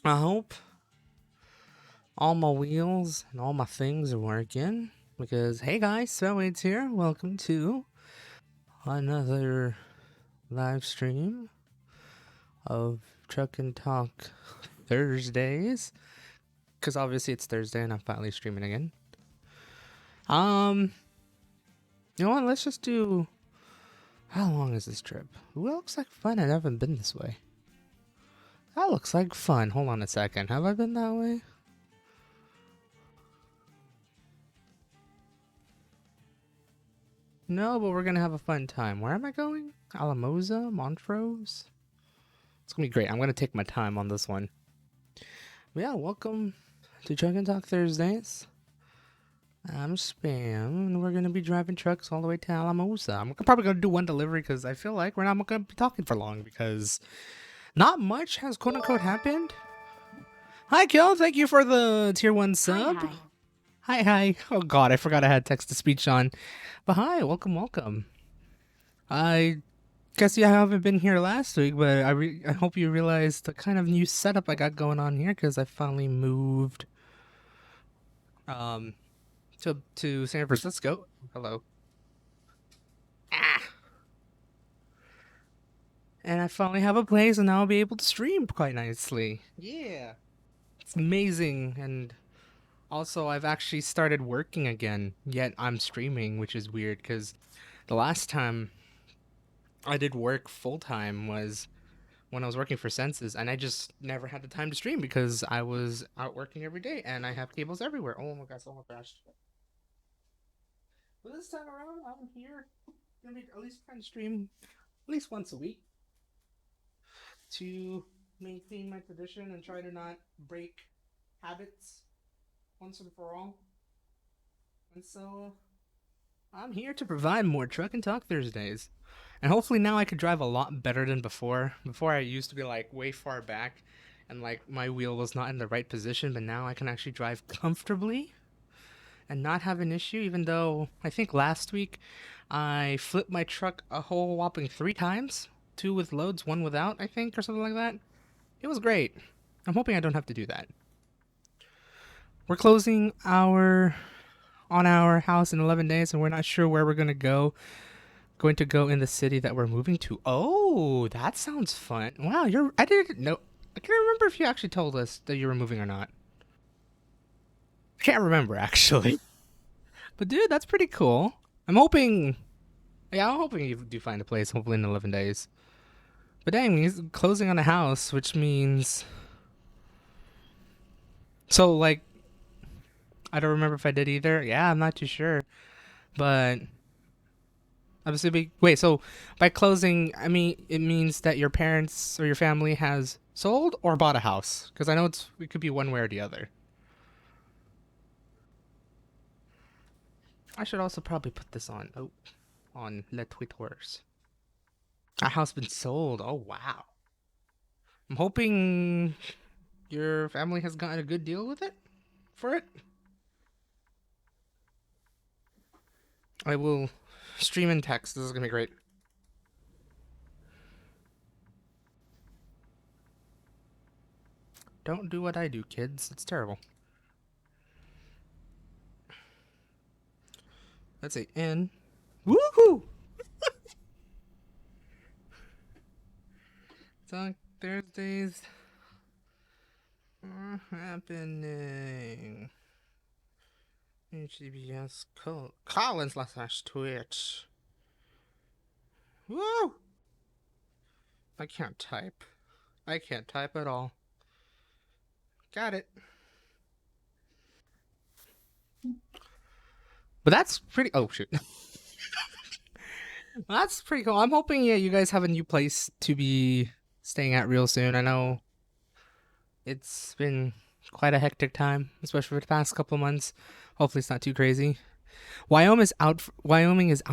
I hope all my wheels and all my things are working because, hey guys, Spellwade's here. Welcome to another live stream of Truck and Talk Thursdays. Because obviously it's Thursday and I'm finally streaming again. Um, you know what? Let's just do. How long is this trip? Ooh, that looks like fun. I haven't been this way. That looks like fun. Hold on a second. Have I been that way? No, but we're gonna have a fun time. Where am I going? Alamosa? Montrose? It's gonna be great. I'm gonna take my time on this one. But yeah, welcome to Truck and Talk Thursdays. I'm Spam, and we're gonna be driving trucks all the way to Alamosa. I'm probably gonna do one delivery because I feel like we're not gonna be talking for long because not much has quote unquote happened. Hi, Kill. Thank you for the tier 1 sub. Hi, hi. Oh god, I forgot I had text to speech on. But hi, welcome. I guess you haven't been here last week, but I hope you realized the kind of new setup I got going on here because I finally moved um to San Francisco. Hello. Ah. And I finally have a place and now I'll be able to stream quite nicely. Yeah. It's amazing, and also I've actually started working again, yet I'm streaming, which is weird because the last time I did work full time was when I was working for Census, and I just never had the time to stream because I was out working every day, and I have cables everywhere. Oh my gosh! Oh my gosh! But this time around, I'm here. Gonna be at least trying to stream at least once a week to maintain my tradition and try to not break habits once and for all. And so I'm here to provide more Truck and Talk Thursdays. And hopefully now I could drive a lot better than before. Before I used to be like way far back and like my wheel was not in the right position, but now I can actually drive comfortably and not have an issue, even though I think last week I flipped my truck a whole whopping 3 times. 2 with loads, 1 without, I think, or something like that. It was great. I'm hoping I don't have to do that. We're closing our house in 11 days and we're not sure where we're going to go in the city that we're moving to. Oh, that sounds fun. Wow, I didn't know. I can't remember if you actually told us that you were moving or not. I can't remember actually. But dude, that's pretty cool. I'm hoping. Yeah, I'm hoping you do find a place. Hopefully in 11 days. But dang, he's closing on a house, which means. So like, I don't remember if I did either. Yeah, I'm not too sure. But obviously, wait. So by closing, I mean it means that your parents or your family has sold or bought a house. Because I know it could be one way or the other. I should also probably put this on Le Tweeters. A house been sold. Oh wow. I'm hoping your family has gotten a good deal with it for it. I will stream in text. This is gonna be great. Don't do what I do, kids. It's terrible. Let's say in. Woohoo! Talk Thursdays are happening. CBS Collins last Twitch. Woo! I can't type. I can't type at all. Got it. But that's pretty. Oh shoot. That's pretty cool. I'm hoping you guys have a new place to be staying at real soon. I know it's been quite a hectic time, especially for the past couple of months. Hopefully, it's not too crazy. Wyoming is out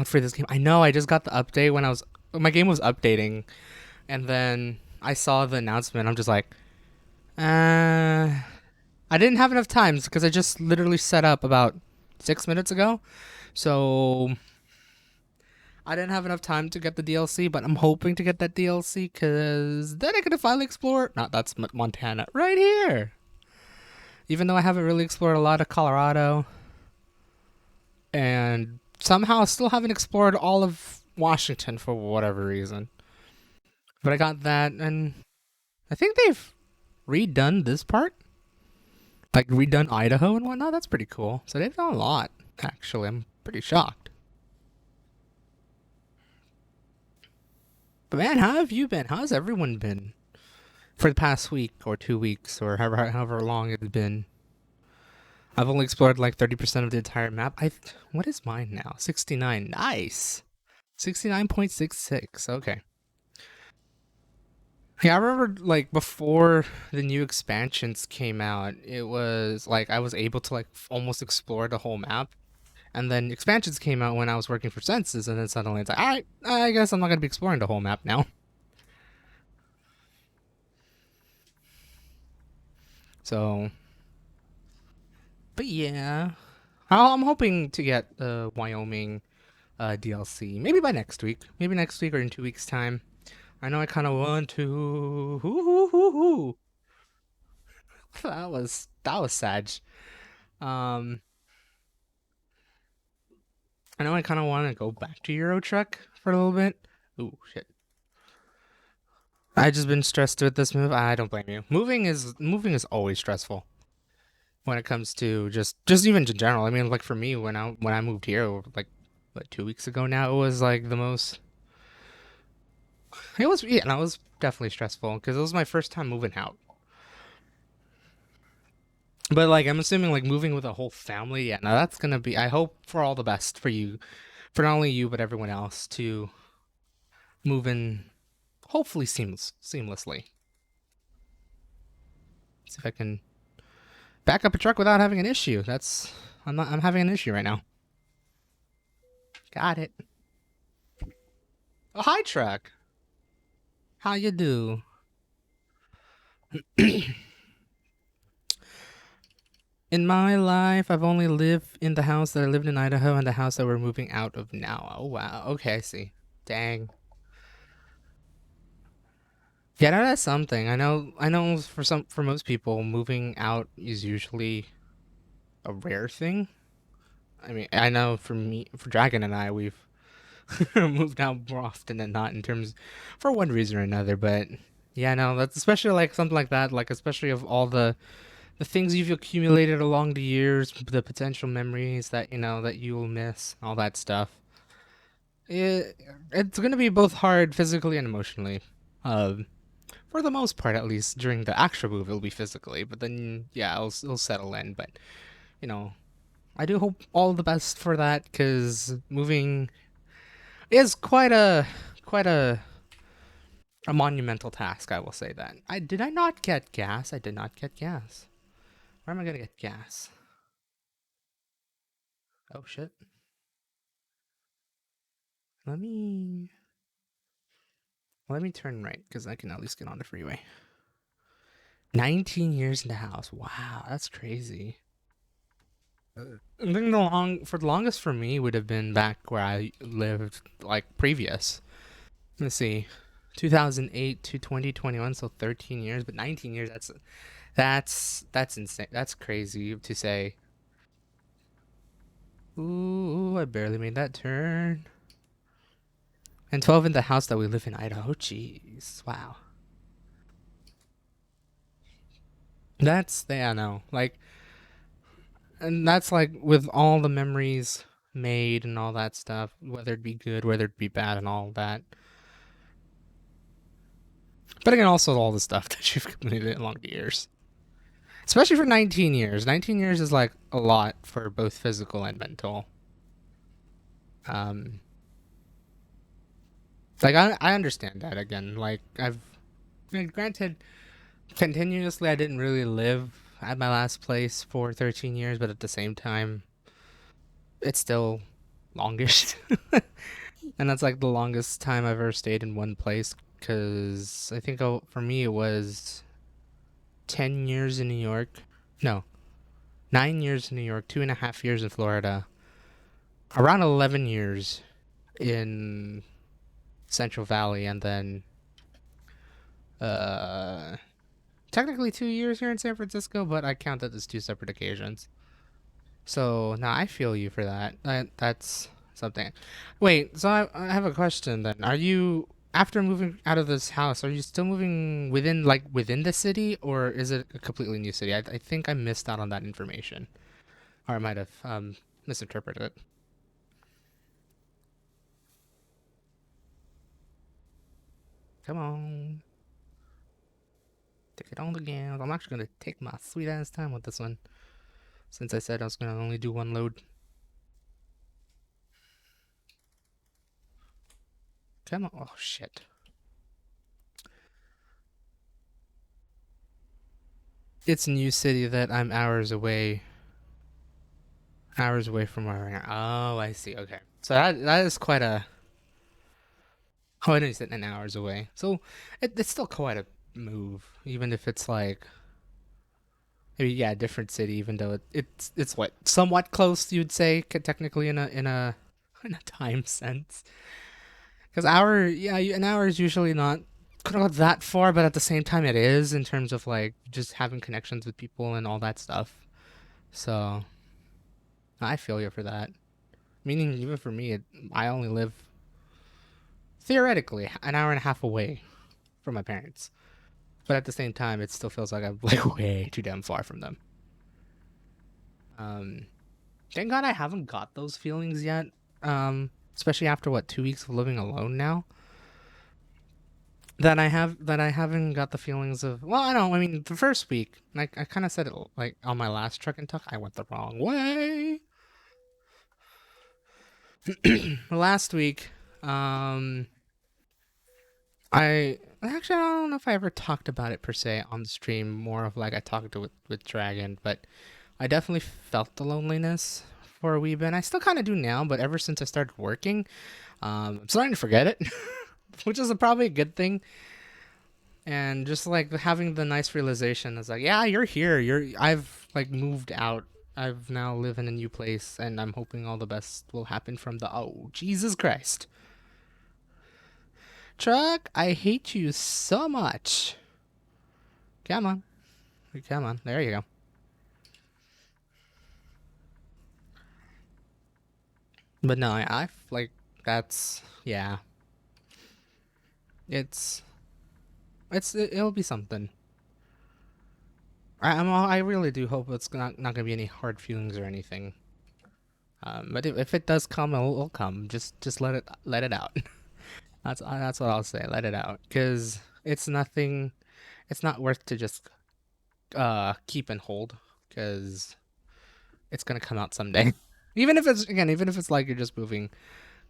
for this game. I know. I just got the update when my game was updating, and then I saw the announcement. I'm just like, I didn't have enough time because I just literally set up about 6 minutes ago. So I didn't have enough time to get the DLC, but I'm hoping to get that DLC because then I could finally explore. Not that's Montana right here. Even though I haven't really explored a lot of Colorado, and somehow still haven't explored all of Washington for whatever reason. But I got that, and I think they've redone this part, like redone Idaho and whatnot. That's pretty cool. So they've done a lot. Actually, I'm pretty shocked. But man, how have you been? How's everyone been for the past week or 2 weeks or however long it's been? I've only explored like 30% of the entire map. What is mine now? 69. Nice. 69.66. Okay. Yeah, I remember like before the new expansions came out, it was like I was able to like almost explore the whole map. And then expansions came out when I was working for Census, and then suddenly it's like, all right, I guess I'm not going to be exploring the whole map now. So, but yeah, I'm hoping to get the Wyoming DLC maybe by next week, maybe next week or in 2 weeks' time. I know I kind of want to. That was sad. Um, I know I kind of want to go back to Euro Truck for a little bit. Ooh, shit. I just been stressed with this move. I don't blame you. Moving is always stressful when it comes to just even in general. I mean, like for me when I moved here like what 2 weeks ago now, it was like the most. It was yeah, and it was definitely stressful because it was my first time moving out. But like I'm assuming like moving with a whole family, yeah, now that's gonna be. I hope for all the best for you, for not only you but everyone else to move in, hopefully seamlessly. See if I can back up a truck without having an issue. I'm having an issue right now. Got it. Oh, hi truck. How you do? In my life, I've only lived in the house that I lived in Idaho and the house that we're moving out of now. Oh wow. Okay, I see. Dang. Yeah, that's something. I know for most people moving out is usually a rare thing. I mean, I know for me, for Dragon and I, we've moved out more often than not in terms for one reason or another, but yeah, no, that's especially like something like that, like especially of all the things you've accumulated along the years, the potential memories that that you will miss, all that stuff. It's gonna be both hard physically and emotionally. Um, for the most part, at least during the actual move, it'll be physically, but then yeah, it'll settle in. But you know, I do hope all the best for that because moving is quite a monumental task. I will say that. I not get gas. I did not get gas. Where am I gonna get gas? Oh shit. Let me let me turn right because I can at least get on the freeway. 19 years in the house. Wow, that's crazy. I think for the longest for me would have been back where I lived like previous. Let's see. 2008 to 2021, so 13 years, but 19 years that's insane. That's crazy to say. Ooh, I barely made that turn. And 12 in the house that we live in Idaho. Jeez. Wow. That's yeah, no. Like and that's like with all the memories made and all that stuff, whether it be good, whether it be bad and all that. But again, also all the stuff that you've completed along the years. Especially for 19 years. 19 years is like a lot for both physical and mental. Um, like I understand that again. Like granted, continuously I didn't really live at my last place for 13 years, but at the same time, it's still longish. And that's like the longest time I've ever stayed in one place because I think for me it was 10 years in New York. No, 9 years in New York, 2.5 years in Florida, around 11 years in Central Valley, and then technically 2 years here in San Francisco, but I count that as two separate occasions. So now I feel you for that. That's something. Wait, so I have a question then. Are you after moving out of this house? Are you still moving within the city, or is it a completely new city? I think I missed out on that information, or I might have misinterpreted it. Come on, take it on again. I'm actually gonna take my sweet ass time with this one, since I said I was gonna only do one load. Come on. Oh shit. It's a new city that I'm hours away from where I am. Oh, I see. Okay, so that is quite a. Oh, I know you said 10 hours away. So it's still quite a move, even if it's like maybe yeah, a different city. Even though it's what somewhat close, you'd say technically in a in a time sense. Because an hour is usually not that far, but at the same time, it is in terms of like just having connections with people and all that stuff. So I feel you for that. Meaning, even for me, I only live theoretically an hour and a half away from my parents. But at the same time, it still feels like I'm like way too damn far from them. Um, thank God I haven't got those feelings yet. Especially after what 2 weeks of living alone now. That I haven't got the feelings of. Well, I don't. I mean, the first week, like I kind of said it like on my last truck and tuck, I went the wrong way. Last week, um, I actually I don't know if I ever talked about it per se on the stream. More of like I talked to with Dragon, but I definitely felt the loneliness for a wee bit. I still kind of do now, but ever since I started working, I'm starting to forget it, which is probably a good thing. And just like having the nice realization is like, yeah, you're here. I've like moved out. I've now live in a new place, and I'm hoping all the best will happen from the. Oh, Jesus Christ, truck! I hate you so much. Come on, come on. There you go. But no, I like that's yeah. It's it'll be something. I really do hope it's not gonna be any hard feelings or anything. But if it does come, it'll come. Just let it out. That's what I'll say. Let it out, because it's nothing. It's not worth to just keep and hold, because it's gonna come out someday. Even if it's like you're just moving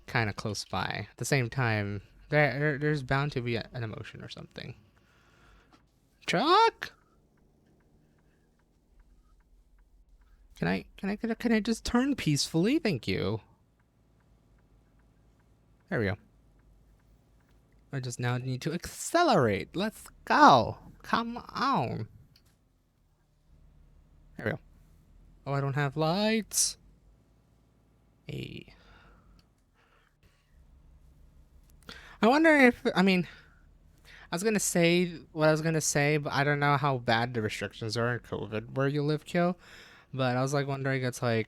kind of close by. At the same time, there's bound to be an emotion or something. Truck. Can I just turn peacefully? Thank you. There we go. I just now need to accelerate. Let's go. Come on. There we go. Oh, I don't have lights. Hey. I wonder if, I mean, I was gonna say what I was gonna say, but I don't know how bad the restrictions are in COVID where you live, Kyo. But I was like wondering, it's like,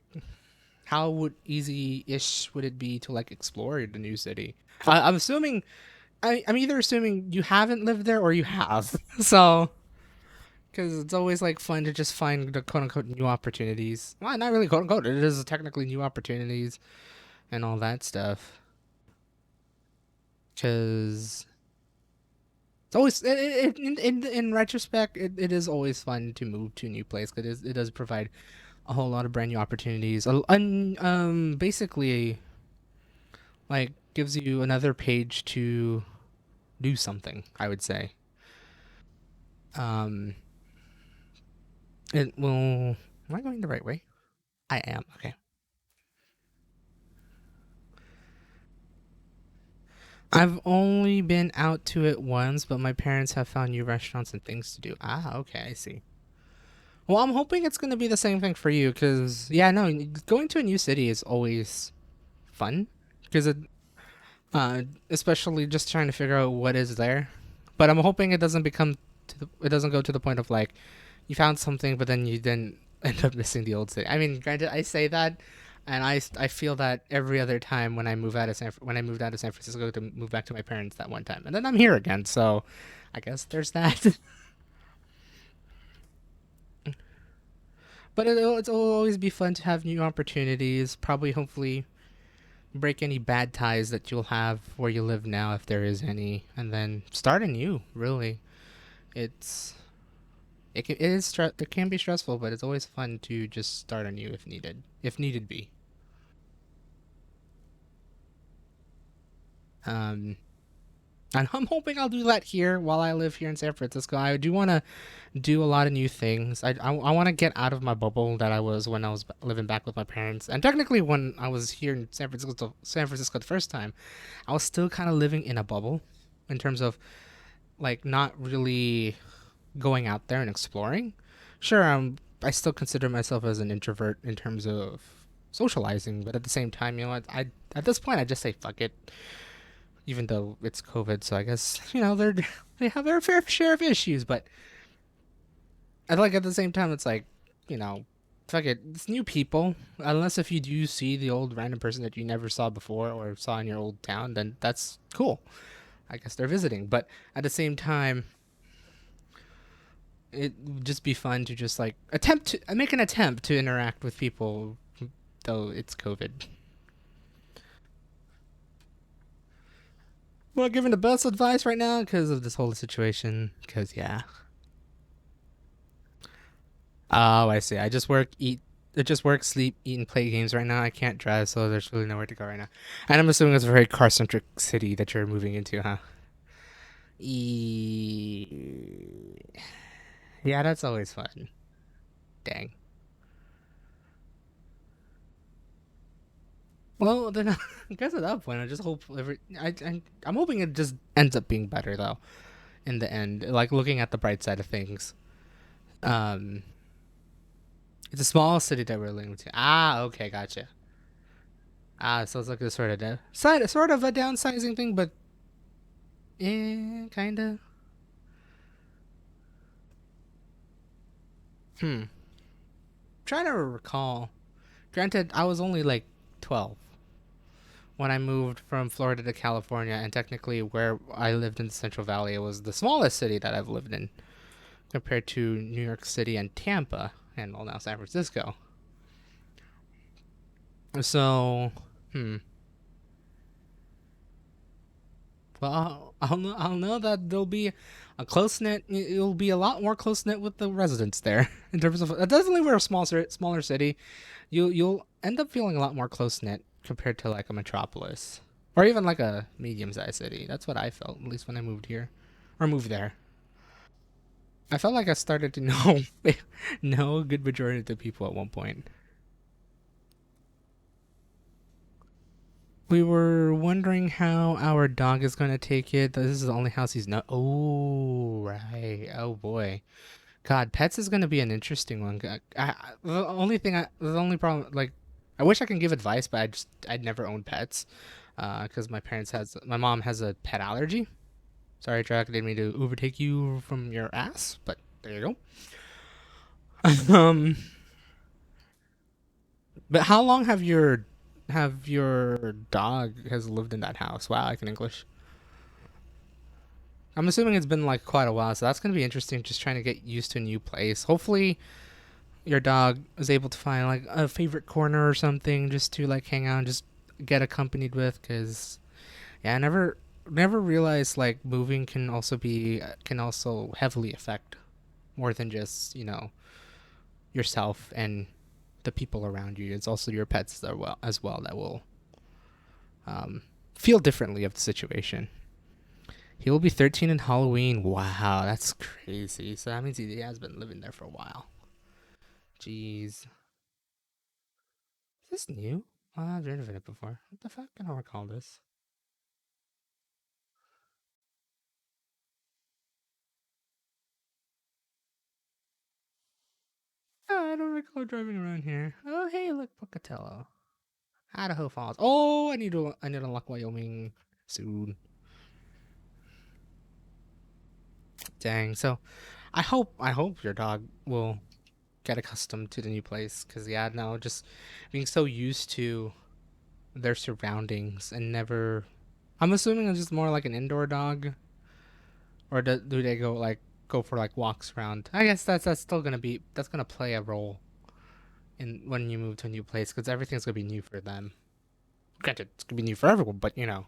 how would easy-ish would it be to like explore the new city? I'm assuming, I'm either assuming you haven't lived there or you have. So, because it's always like fun to just find the quote unquote new opportunities. Well, not really quote unquote. It is technically new opportunities and all that stuff. Because it's always in retrospect, it is always fun to move to a new place because it does provide a whole lot of brand new opportunities. Basically, like gives you another page to do something. I would say. Um, it will. Am I going the right way? I am. Okay. I've only been out to it once, but my parents have found new restaurants and things to do. Ah, okay, I see. Well, I'm hoping it's gonna be the same thing for you, cause yeah, no, going to a new city is always fun, cause Especially just trying to figure out what is there. But I'm hoping it doesn't become it doesn't go to the point of like you found something, but then you then end up missing the old city. I mean, granted, I say that, and I feel that every other time when I when I moved out of San Francisco to move back to my parents that one time, and then I'm here again. So I guess there's that. But it'll always be fun to have new opportunities. Probably, hopefully, break any bad ties that you'll have where you live now, if there is any, and then start anew. Really, it's it can be stressful, but it's always fun to just start anew if needed be. Um, and I'm hoping I'll do that here while I live here in San Francisco. I do want to do a lot of new things. I want to get out of my bubble that I was when I was living back with my parents. And technically, when I was here in San Francisco the first time, I was still kind of living in a bubble in terms of like not really going out there and exploring. Sure, I still consider myself as an introvert in terms of socializing, but at the same time, I at this point I just say fuck it, even though it's COVID. So I guess they have their fair share of issues, but I like at the same time it's like you know. Fuck it, it's new people. Unless if you do see the old random person that you never saw before or saw in your old town, then that's cool. I guess they're visiting. But at the same time, it would just be fun to just like attempt to make an attempt to interact with people, though it's COVID. Well, giving the best advice right now because of this whole situation. Because yeah. Oh, I see. I just work, sleep, eat, and play games right now. I can't drive, so there's really nowhere to go right now. And I'm assuming it's a very car centric city that you're moving into, huh? Yeah, that's always fun. Dang. Well, then I guess at that point, I just hope I'm hoping it just ends up being better though. In the end, like looking at the bright side of things. Um, it's a small city that we're living to. Ah, okay, gotcha. Ah, so it's like a sort of a downsizing thing, but kinda. Hmm. Trying to recall. Granted, I was only like 12 when I moved from Florida to California, and technically where I lived in the Central Valley, it was the smallest city that I've lived in compared to New York City and Tampa, and well now San Francisco. So, hmm. Well, I'll know that there'll be a close knit. It'll be a lot more close knit with the residents there in terms of definitely we're a smaller city. You'll end up feeling a lot more close knit compared to like a metropolis or even like a medium sized city. That's what I felt at least when I moved here or moved there. I felt like I started to know know a good majority of the people at one point. We were wondering how our dog is going to take it. This is the only house he's not. Oh, right. Oh boy. God, pets is gonna be an interesting one. The only problem, like, I wish I can give advice, but I'd never owned pets, because my mom has a pet allergy. Sorry, Jack, I didn't mean to overtake you from your ass, but there you go. But how long have your dog has lived in that house? Wow, I can English. I'm assuming it's been like quite a while, so that's gonna be interesting. Just trying to get used to a new place. Hopefully, your dog is able to find like a favorite corner or something just to like hang out and just get accompanied with because yeah, I never realized like moving can also heavily affect more than just yourself and the people around you. It's also your pets as well that will um, feel differently of the situation. He will be 13 in Halloween. Wow, that's crazy. So that means he has been living there for a while. Jeez. Is this new? Oh, I've renovated it before. What the fuck? I don't recall this. Oh, I don't recall driving around here. Oh, hey, look, Pocatello. Idaho Falls. Oh, I need to unlock Wyoming. soon. Dang. So I hope your dog will get accustomed to the new place. Cause yeah, no, just being so used to their surroundings and never. I'm assuming it's just more like an indoor dog, or do they go for like walks around? I guess that's still that's gonna play a role in when you move to a new place because everything's gonna be new for them. Granted, it's gonna be new for everyone, but you know,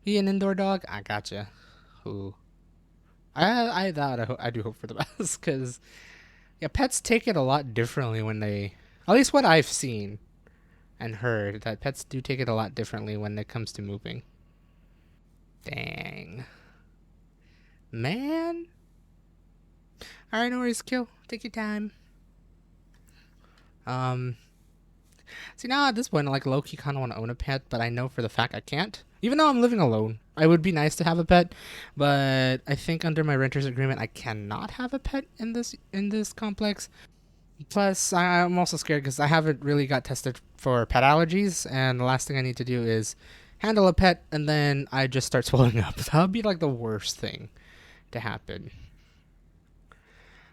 he an indoor dog. I gotcha. Who I do hope for the best because yeah, pets take it a lot differently when they, at least what I've seen and heard, that pets do take it a lot differently when it comes to moving. Dang, man. All right, no worries, kill. Take your time. Um, See now at this point, I like low key kind of want to own a pet, but I know for the fact I can't. Even though I'm living alone, it would be nice to have a pet, but I think under my renter's agreement, I cannot have a pet in this complex. Plus, I'm also scared because I haven't really got tested for pet allergies, and the last thing I need to do is handle a pet and then I just start swelling up. That would be like the worst thing to happen.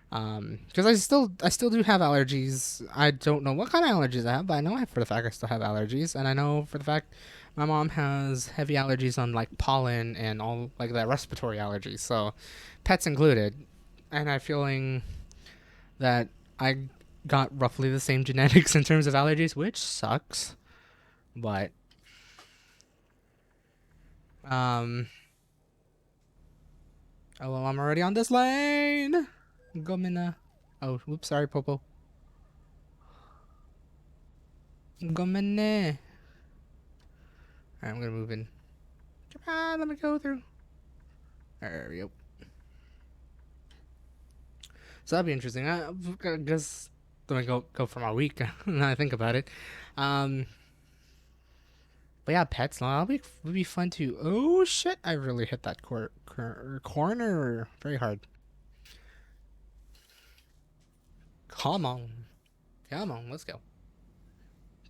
Because I still do have allergies. I don't know what kind of allergies I have, but I know for the fact I still have allergies, and I know for the fact my mom has heavy allergies on like pollen and all like that respiratory allergies. So, pets included, and I'm feeling that I got roughly the same genetics in terms of allergies, which sucks. But um, oh well, I'm already on this lane. Gomina. Oh, whoops, sorry, Popo. Gomine. Alright, I'm gonna move in. Come on, let me go through. There we go. So that'd be interesting. I guess let me go for my week. Now I think about it. Um, but yeah, pets. That'll would be fun too. Oh shit! I really hit that corner very hard. Come on, come on, let's go.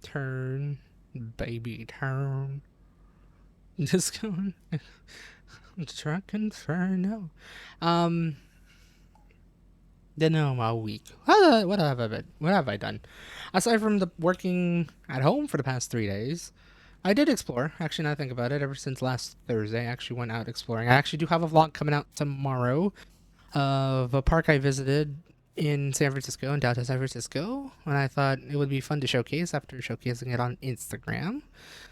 Turn, baby, turn. Just going. Truck Inferno. Um, then no, my week. What have I done? Aside from the working at home for the past 3 days, I did explore. Actually, now I think about it, ever since last Thursday, I actually went out exploring. I actually do have a vlog coming out tomorrow of a park I visited in San Francisco, in downtown San Francisco, and I thought it would be fun to showcase after showcasing it on Instagram.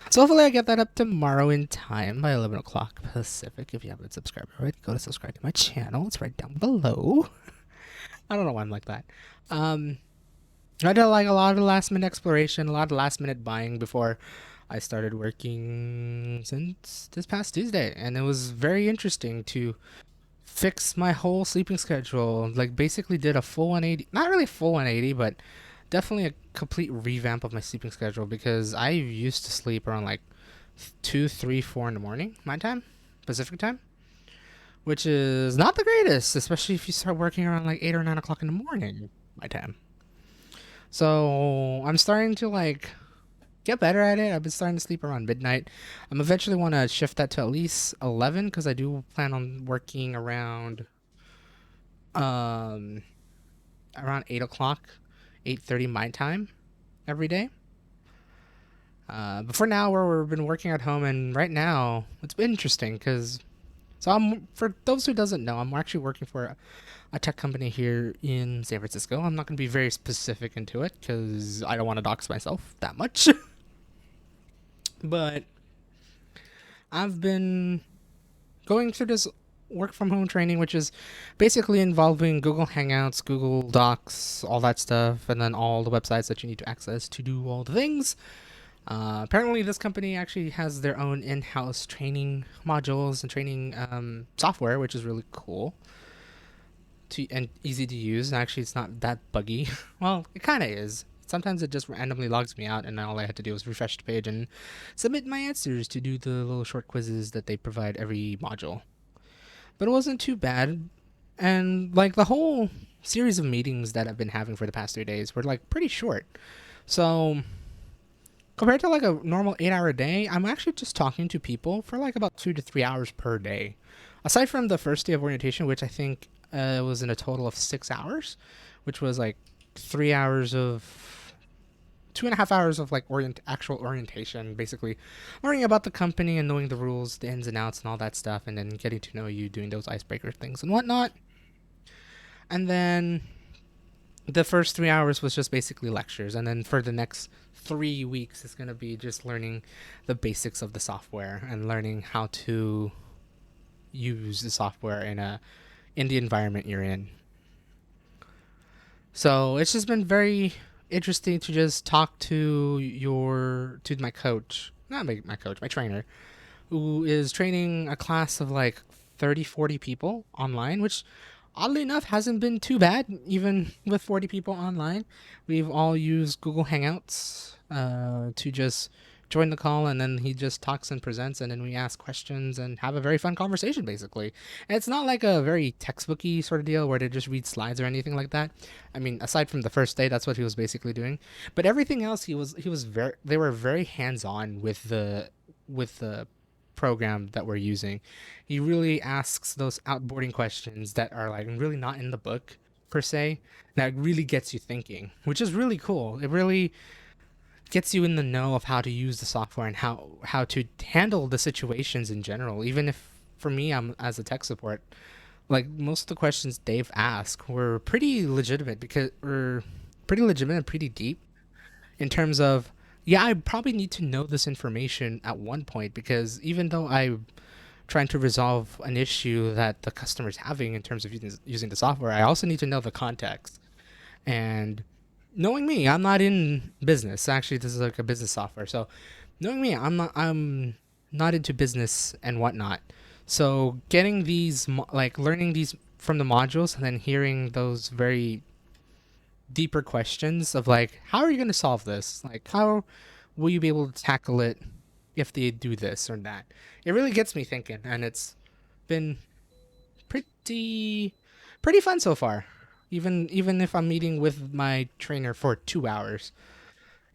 So hopefully I get that up tomorrow in time by 11 o'clock Pacific. If you haven't subscribed already, go to subscribe to my channel. It's right down below. I don't know why I'm like that. I did like a lot of last minute exploration, a lot of last minute buying before I started working since this past Tuesday, and it was very interesting to fix my whole sleeping schedule. Like basically did a full 180, not really full 180, but definitely a complete revamp of my sleeping schedule because I used to sleep around like 2, 3, 4 in the morning, my time, Pacific time, which is not the greatest, especially if you start working around like 8 or 9 o'clock in the morning, my time. So I'm starting to like get better at it. I've been starting to sleep around midnight. I'm eventually want to shift that to at least 11 because I do plan on working um around 8 o'clock, 8:30 my time every day. But for now, we've been working at home, and right now it's been interesting because for those who doesn't know, I'm actually working for a tech company here in San Francisco. I'm not going to be very specific into it because I don't want to dox myself that much. But I've been going through this work from home training, which is basically involving Google Hangouts, Google Docs, all that stuff, and then all the websites that you need to access to do all the things. Apparently, this company actually has their own in-house training modules and training software, which is really cool and easy to use. And actually, it's not that buggy. Well, it kind of is. Sometimes it just randomly logs me out, and then all I had to do was refresh the page and submit my answers to do the little short quizzes that they provide every module. But it wasn't too bad. And like the whole series of meetings that I've been having for the past 3 days were like pretty short. So compared to like a normal 8 hour day, I'm actually just talking to people for like about 2 to 3 hours per day. Aside from the first day of orientation, which I think was in a total of 6 hours, which was like 3 hours of 2.5 hours of like actual orientation, basically learning about the company and knowing the rules, the ins and outs, and all that stuff, and then getting to know you, doing those icebreaker things and whatnot. And then the first 3 hours was just basically lectures, and then for the next 3 weeks, it's gonna be just learning the basics of the software and learning how to use the software in the environment you're in. So it's just been very interesting to just talk to my coach, not my coach, my trainer, who is training a class of like 30, 40 people online, which oddly enough hasn't been too bad, even with 40 people online. We've all used Google Hangouts to just join the call, and then he just talks and presents, and then we ask questions and have a very fun conversation, basically. And it's not like a very textbooky sort of deal where they just read slides or anything like that. I mean, aside from the first day, that's what he was basically doing. But everything else, he was very they were very hands on with the program that we're using. He really asks those outboarding questions that are like really not in the book per se. That really gets you thinking, which is really cool. It really gets you in the know of how to use the software and how to handle the situations in general. Even if for me, I'm as a tech support, like most of the questions Dave asked were pretty legitimate because were pretty legitimate and pretty deep in terms of yeah, I probably need to know this information at one point because even though I'm trying to resolve an issue that the customer's having in terms of using the software, I also need to know the context. And knowing me, I'm not in business. Actually, this is like a business software. So knowing me, I'm not into business and whatnot. So getting these like learning these from the modules and then hearing those very deeper questions of like how are you going to solve this? Like how will you be able to tackle it if they do this or that? It really gets me thinking, and it's been pretty pretty fun so far. Even if I'm meeting with my trainer for 2 hours.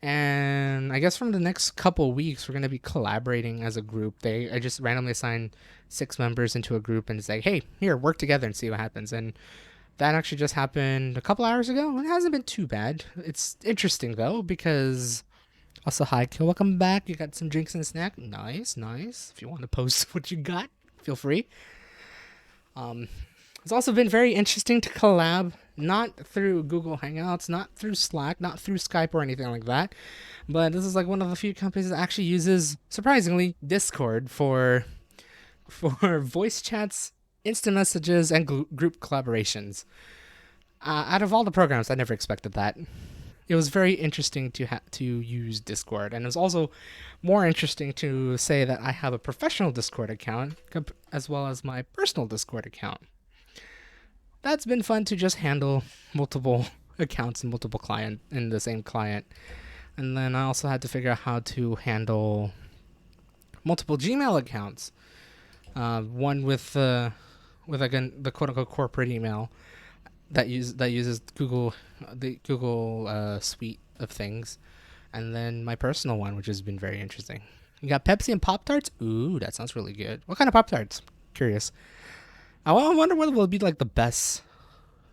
And I guess from the next couple weeks, we're gonna be collaborating as a group. I just randomly assign 6 members into a group and say, "Hey, here, work together and see what happens." And that actually just happened a couple hours ago. It hasn't been too bad. It's interesting though because also hi, Kill, welcome back. You got some drinks and a snack. Nice, nice. If you want to post what you got, feel free. Um, it's also been very interesting to collab, not through Google Hangouts, not through Slack, not through Skype or anything like that. But this is like one of the few companies that actually uses, surprisingly, Discord for voice chats, instant messages, and group collaborations. Out of all the programs, I never expected that. It was very interesting to use Discord, and it was also more interesting to say that I have a professional Discord account as well as my personal Discord account. That's been fun to just handle multiple accounts and multiple client in the same client. And then I also had to figure out how to handle multiple Gmail accounts. One with again the quote unquote corporate email that uses the Google suite of things, and then my personal one, which has been very interesting. You got Pepsi and Pop Tarts. Ooh, that sounds really good. What kind of Pop Tarts? Curious. I wonder what will be like the best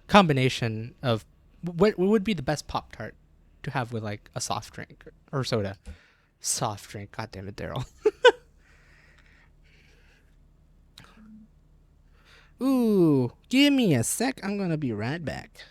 combination of what would be the best Pop Tart to have with like a soft drink or soda. Soft drink. God damn it, Daryl. Ooh, give me a sec. I'm gonna be right back.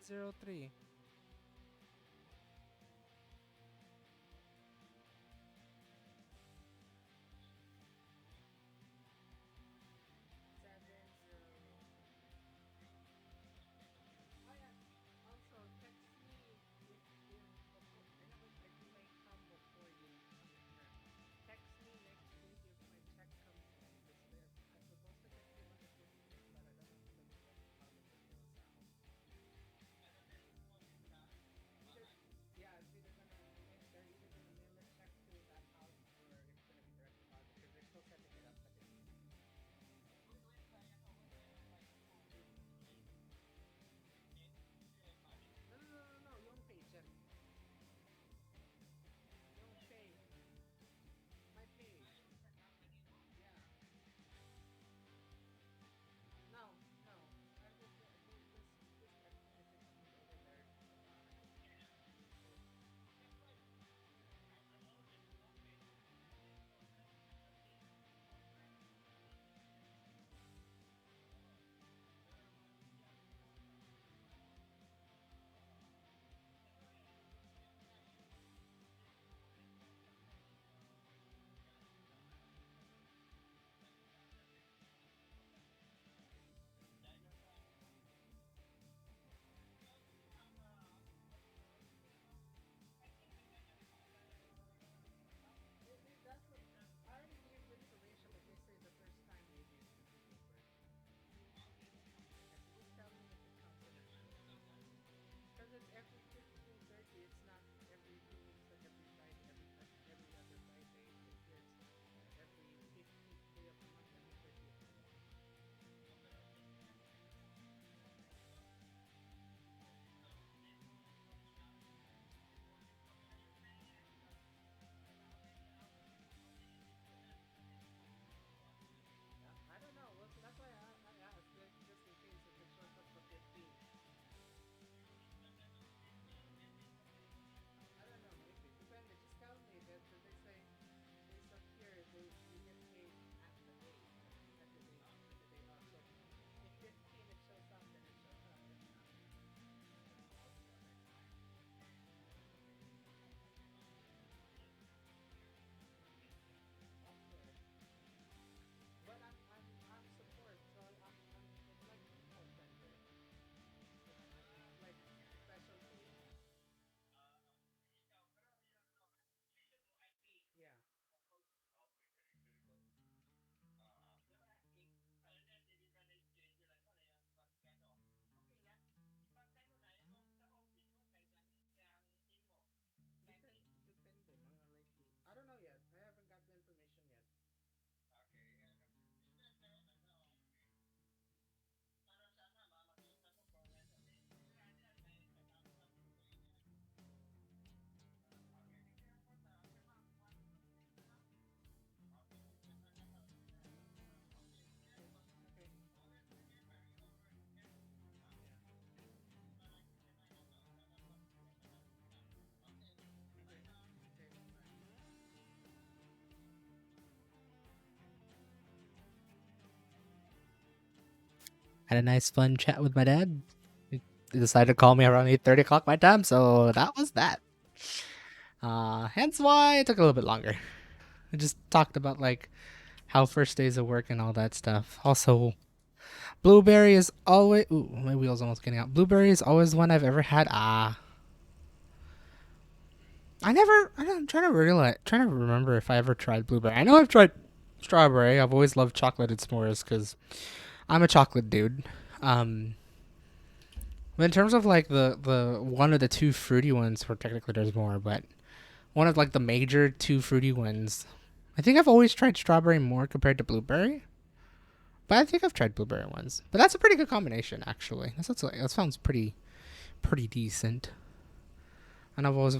803. Also, text me if I know I do may come before you come here. Text me next week if my check comes in because I'm supposed to get paid on the 15th, but I don't know if it's how the goes out. Yeah, it's either they're either gonna mail a check to that house or it's gonna be direct deposit because they're still setting it up. But no, you won't pay check. You won't pay. My pay. Yeah. No, no. This everything over there. That's what I already gave the information, but they say the first time maybe it's gonna be cheaper. Just tell me if it comes in. Because it's every 15:30. It's not every 2 weeks, like every Friday, every other Friday. It's every 15th day of the month, every 30th. Yeah, I don't know. Well, so that's why I asked, just in case if it shows up the 15th. I don't know, maybe. Depende. Just tell me that they say based on here, you get paid at the day, at the day, at the day off. So if 15 it shows up, then it shows up. If not, okay. But I'm support, so it's like call center, like specialty. Yeah. Depende, mga lately. I don't know yet. I haven't got the information yet. Okay. Okay. Had a nice fun chat with my dad. He decided to call me around 8:30 my time, so that was that. Hence why it took a little bit longer. I just talked about like how first days of work and all that stuff. Also, blueberry is always. Ooh, my wheel's almost getting out. Blueberry is always one I've ever had. I never. I'm trying to realize. Trying to remember if I ever tried blueberry. I know I've tried strawberry. I've always loved chocolated s'mores because I'm a chocolate dude. Um, but in terms of like the one of the two fruity ones, for technically there's more, but one of like the major two fruity ones. I think I've always tried strawberry more compared to blueberry. But I think I've tried blueberry ones. But that's a pretty good combination, actually. That sounds pretty decent. And I've always,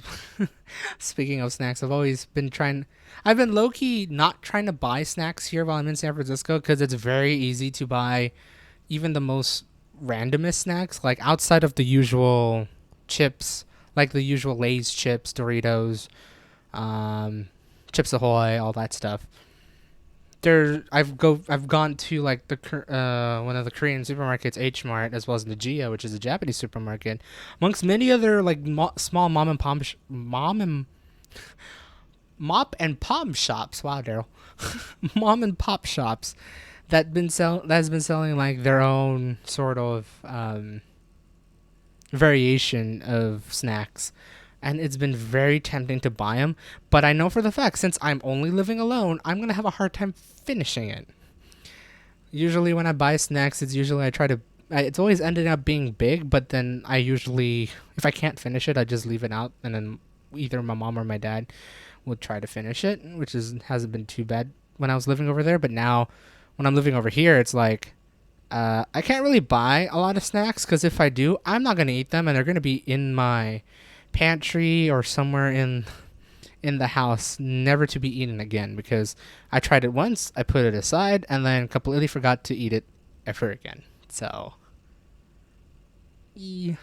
speaking of snacks, I've always been trying. I've been low key not trying to buy snacks here while I'm in San Francisco because it's very easy to buy even the most randomest snacks, like outside of the usual chips, like the usual Lay's chips, Doritos, um, Chips Ahoy, all that stuff. I've gone to like the one of the Korean supermarkets, H Mart, as well as the Gia, which is a Japanese supermarket, amongst many other like small mom and pop mop and pop shops. Wow, Daryl, mom and pop shops that has been selling like their own sort of variation of snacks, and it's been very tempting to buy them. But I know for the fact, since I'm only living alone, I'm gonna have a hard time finishing it. Usually, when I buy snacks, it's always ended up being big, but then I usually, if I can't finish it, I just leave it out, and then either my mom or my dad will try to finish it, which hasn't been too bad when I was living over there. But now, when I'm living over here, it's like I can't really buy a lot of snacks because if I do, I'm not gonna eat them, and they're gonna be in my pantry or somewhere in the house, never to be eaten again, because I tried it once, I put it aside, and then completely forgot to eat it ever again. So, yeah.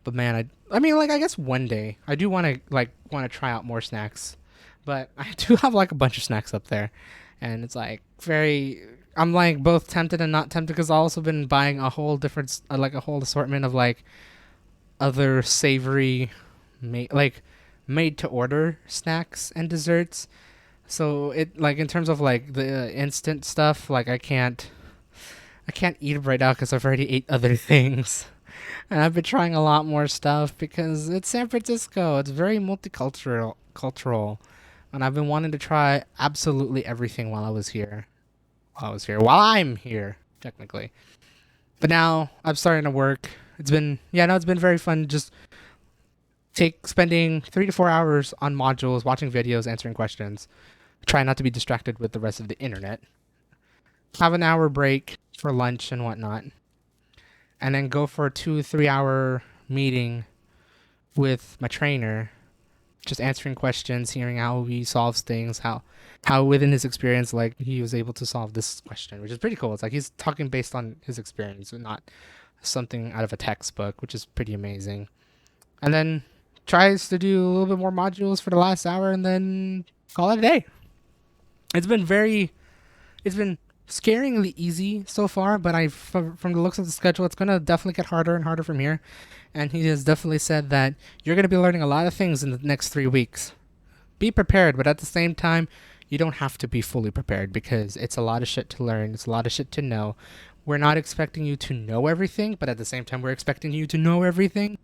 But man, I mean, like, I guess one day I do want to try out more snacks, but I do have like a bunch of snacks up there, and it's like I'm like both tempted and not tempted because I've also been buying a whole different like a whole assortment of like other savory made to order snacks and desserts. So it, like, in terms of like the instant stuff, like I can't eat it right now because I've already ate other things. And I've been trying a lot more stuff because it's San Francisco. It's very cultural, and I've been wanting to try absolutely everything while I'm here technically. But now I'm starting to work. It's been very fun just spending 3 to 4 hours on modules, watching videos, answering questions. Try not to be distracted with the rest of the internet. Have an hour break for lunch and whatnot, and then go for a 2 3 hour meeting with my trainer, just answering questions, hearing how he solves things, how within his experience, like, he was able to solve this question, which is pretty cool. It's like he's talking based on his experience and not something out of a textbook, which is pretty amazing. And then tries to do a little bit more modules for the last hour and then call it a day. It's been scaringly easy so far, but from the looks of the schedule, it's going to definitely get harder and harder from here. And he has definitely said that you're going to be learning a lot of things in the next 3 weeks. Be prepared, but at the same time, you don't have to be fully prepared because it's a lot of shit to learn. It's a lot of shit to know. We're not expecting you to know everything, but at the same time, we're expecting you to know everything.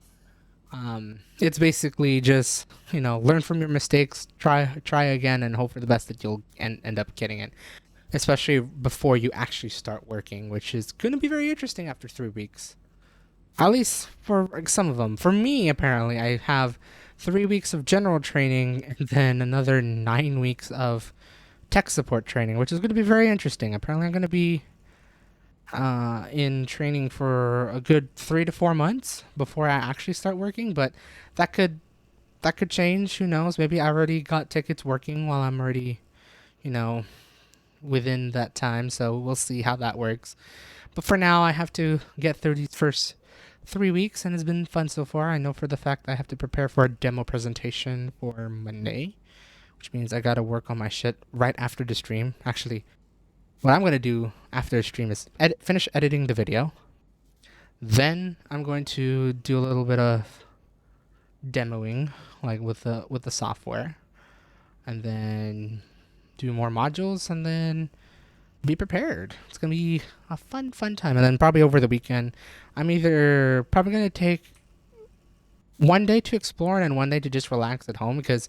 It's basically just, learn from your mistakes, try again, and hope for the best that you'll end up getting it. Especially before you actually start working, which is going to be very interesting after 3 weeks. At least for some of them. For me, apparently, I have 3 weeks of general training and then another 9 weeks of tech support training, which is going to be very interesting. Apparently, I'm going to be in training for a good 3 to 4 months before I actually start working, but that could change. Who knows? Maybe I already got tickets working while I'm already, within that time, so we'll see how that works. But for now, I have to get through these first 3 weeks, and it's been fun so far. I know for the fact I have to prepare for a demo presentation for Monday, which means I gotta work on my shit right after the stream. Actually, what I'm gonna do after the stream is finish editing the video. Then I'm going to do a little bit of demoing, like with the software, and then do more modules, and then be prepared. It's gonna be a fun time. And then probably over the weekend, I'm either probably gonna take one day to explore and then one day to just relax at home, because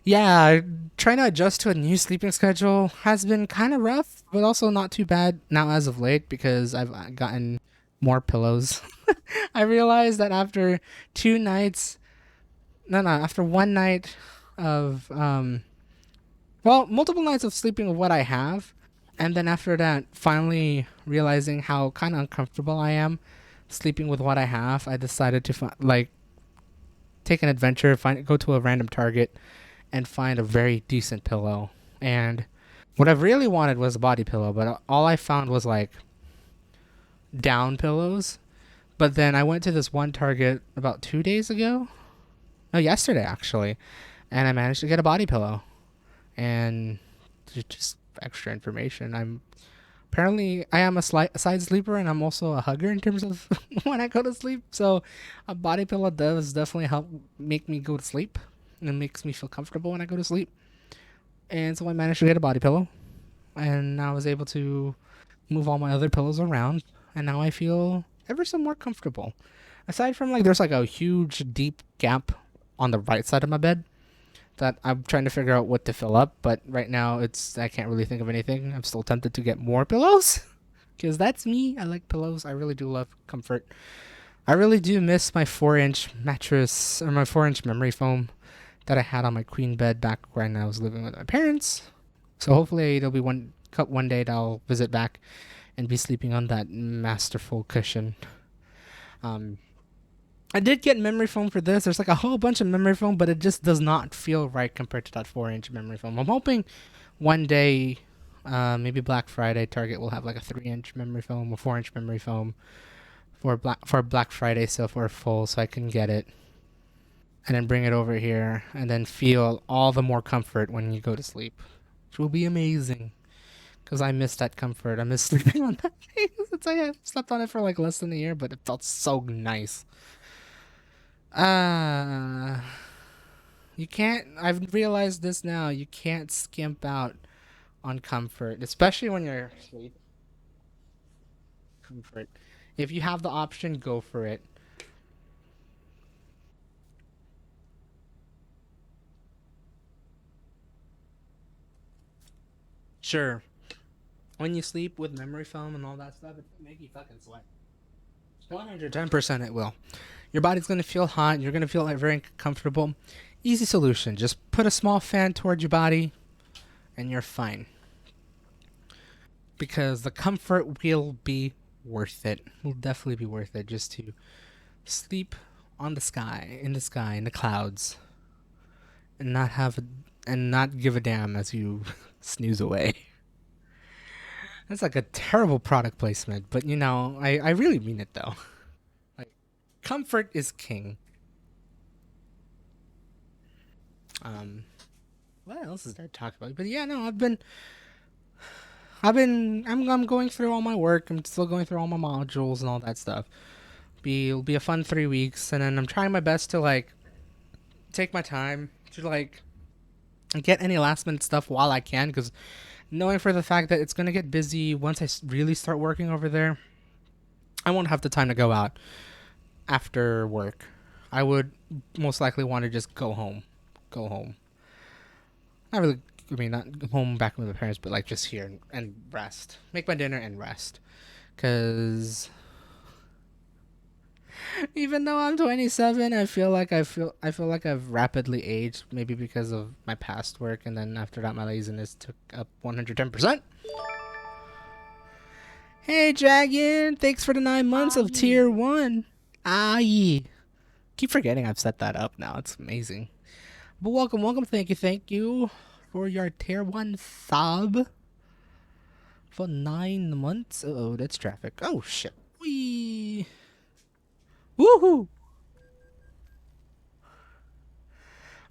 trying to adjust to a new sleeping schedule has been kind of rough, but also not too bad now as of late because I've gotten more pillows. I realized that after after one night of multiple nights of sleeping with what I have, and then after that, finally realizing how kind of uncomfortable I am sleeping with what I have, I decided to take an adventure, go to a random Target, and find a very decent pillow. And what I really wanted was a body pillow, but all I found was like down pillows. But then I went to this one Target about 2 days ago, no, yesterday actually, and I managed to get a body pillow. And just extra information. I am a side sleeper, and I'm also a hugger in terms of when I go to sleep. So a body pillow does definitely help make me go to sleep, and it makes me feel comfortable when I go to sleep. And so I managed to get a body pillow, and I was able to move all my other pillows around, and now I feel ever so more comfortable. Aside from like there's like a huge deep gap on the right side of my bed that I'm trying to figure out what to fill up, but right now I can't really think of anything. I'm still tempted to get more pillows because that's me. I like pillows. I really do love comfort. I really do miss my 4-inch mattress or my 4-inch memory foam that I had on my queen bed back when I was living with my parents. So hopefully there'll be one day that I'll visit back and be sleeping on that masterful cushion. I did get memory foam for this. There's like a whole bunch of memory foam, but it just does not feel right compared to that 4-inch memory foam. I'm hoping one day, maybe Black Friday, Target will have like a 3-inch memory foam or 4-inch memory foam for Black Friday, so for full, so I can get it and then bring it over here and then feel all the more comfort when you go to sleep, which will be amazing. Because I miss that comfort. I miss sleeping on that thing since I have slept on it for like less than a year, but it felt so nice. You can't. I've realized this now. You can't skimp out on comfort, especially when you're asleep. Comfort. If you have the option, go for it. Sure. When you sleep with memory foam and all that stuff, it make you fucking sweat. 110% it will. Your body's gonna feel hot. You're gonna feel like very comfortable. Easy solution. Just put a small fan towards your body, and you're fine. Because the comfort will be worth it. Will definitely be worth it just to sleep on the sky, in the clouds, and not give a damn as you snooze away. That's like a terrible product placement, but I really mean it though. Like, comfort is king. What else is there to talk about? But yeah, no, I'm going through all my work. I'm still going through all my modules and all that stuff. It'll be a fun 3 weeks, and then I'm trying my best to like take my time to like get any last minute stuff while I can, because knowing for the fact that it's gonna get busy once I really start working over there, I won't have the time to go out after work. I would most likely want to just go home. Go home. Not really. I mean, not home back with my parents, but like just here and rest. Make my dinner and rest. Cause even though I'm 27, I feel like I've rapidly aged. Maybe because of my past work, and then after that, my laziness took up 110%. Hey, Dragon! Thanks for the 9 months of tier 1. Aye. Keep forgetting I've set that up now. It's amazing. But welcome. Thank you for your tier 1 sub for 9 months. Oh, that's traffic. Oh shit. Wee. Woohoo.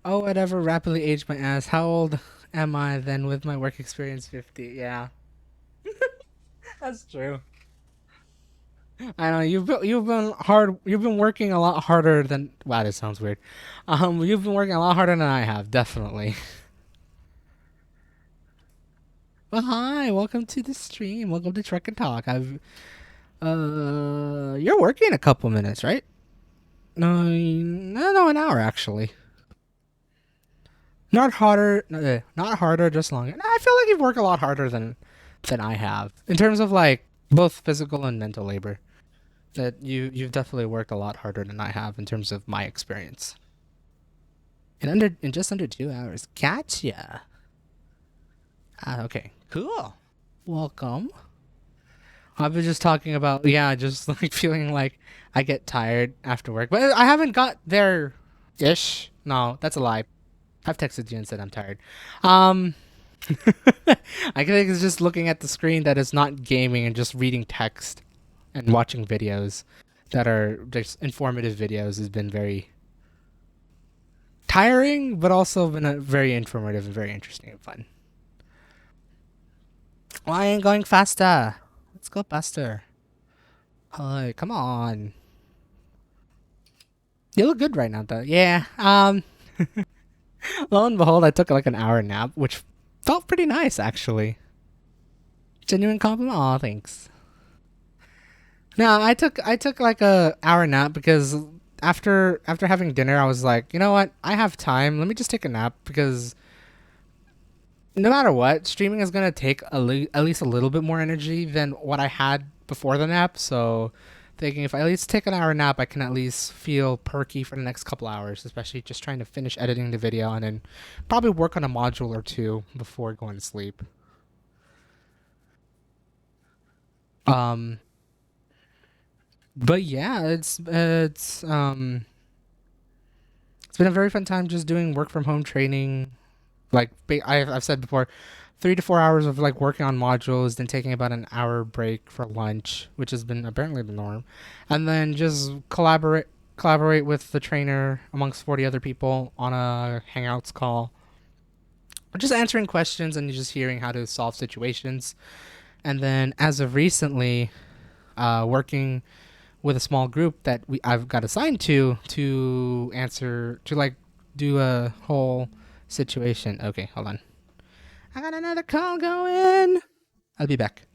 Oh, whatever. Rapidly aged my ass. How old am I then with my work experience? 50. Yeah. That's true. I know you've been working a lot harder than. Wow, that sounds weird. You've been working a lot harder than I have, definitely. Well, hi, welcome to the stream. Welcome to Truck and Talk. You're working a couple minutes, right? No, an hour actually. Not harder, just longer. I feel like you've worked a lot harder than I have in terms of like both physical and mental labor. That you've definitely worked a lot harder than I have in terms of my experience. In just under 2 hours. Gotcha. Okay, cool. Welcome. I've been just talking about just like feeling like I get tired after work, but I haven't got there. Ish. No, that's a lie. I've texted you and said I'm tired. I think it's just looking at the screen that is not gaming and just reading text and watching videos that are just informative videos has been very tiring, but also been a very informative and very interesting and fun. Well, I ain't going faster. Let's go faster. Hey, come on. You look good right now, though. Yeah. Lo and behold, I took like an hour nap, which felt pretty nice, actually. Genuine compliment. Aw, thanks. No, I took like a hour nap because after having dinner, I was like, you know what? I have time. Let me just take a nap because no matter what, streaming is gonna take at least a little bit more energy than what I had before the nap. So, thinking if I at least take an hour nap, I can at least feel perky for the next couple hours, especially just trying to finish editing the video and then probably work on a module or two before going to sleep. Um, but yeah, it's been a very fun time just doing work from home training. Like I've said before, 3 to 4 hours of like working on modules, then taking about an hour break for lunch, which has been apparently the norm, and then just collaborate with the trainer amongst 40 other people on a Hangouts call, just answering questions and just hearing how to solve situations. And then as of recently, working with a small group that I've got assigned to answer to like do a whole situation. Okay, hold on. I got another call going. I'll be back.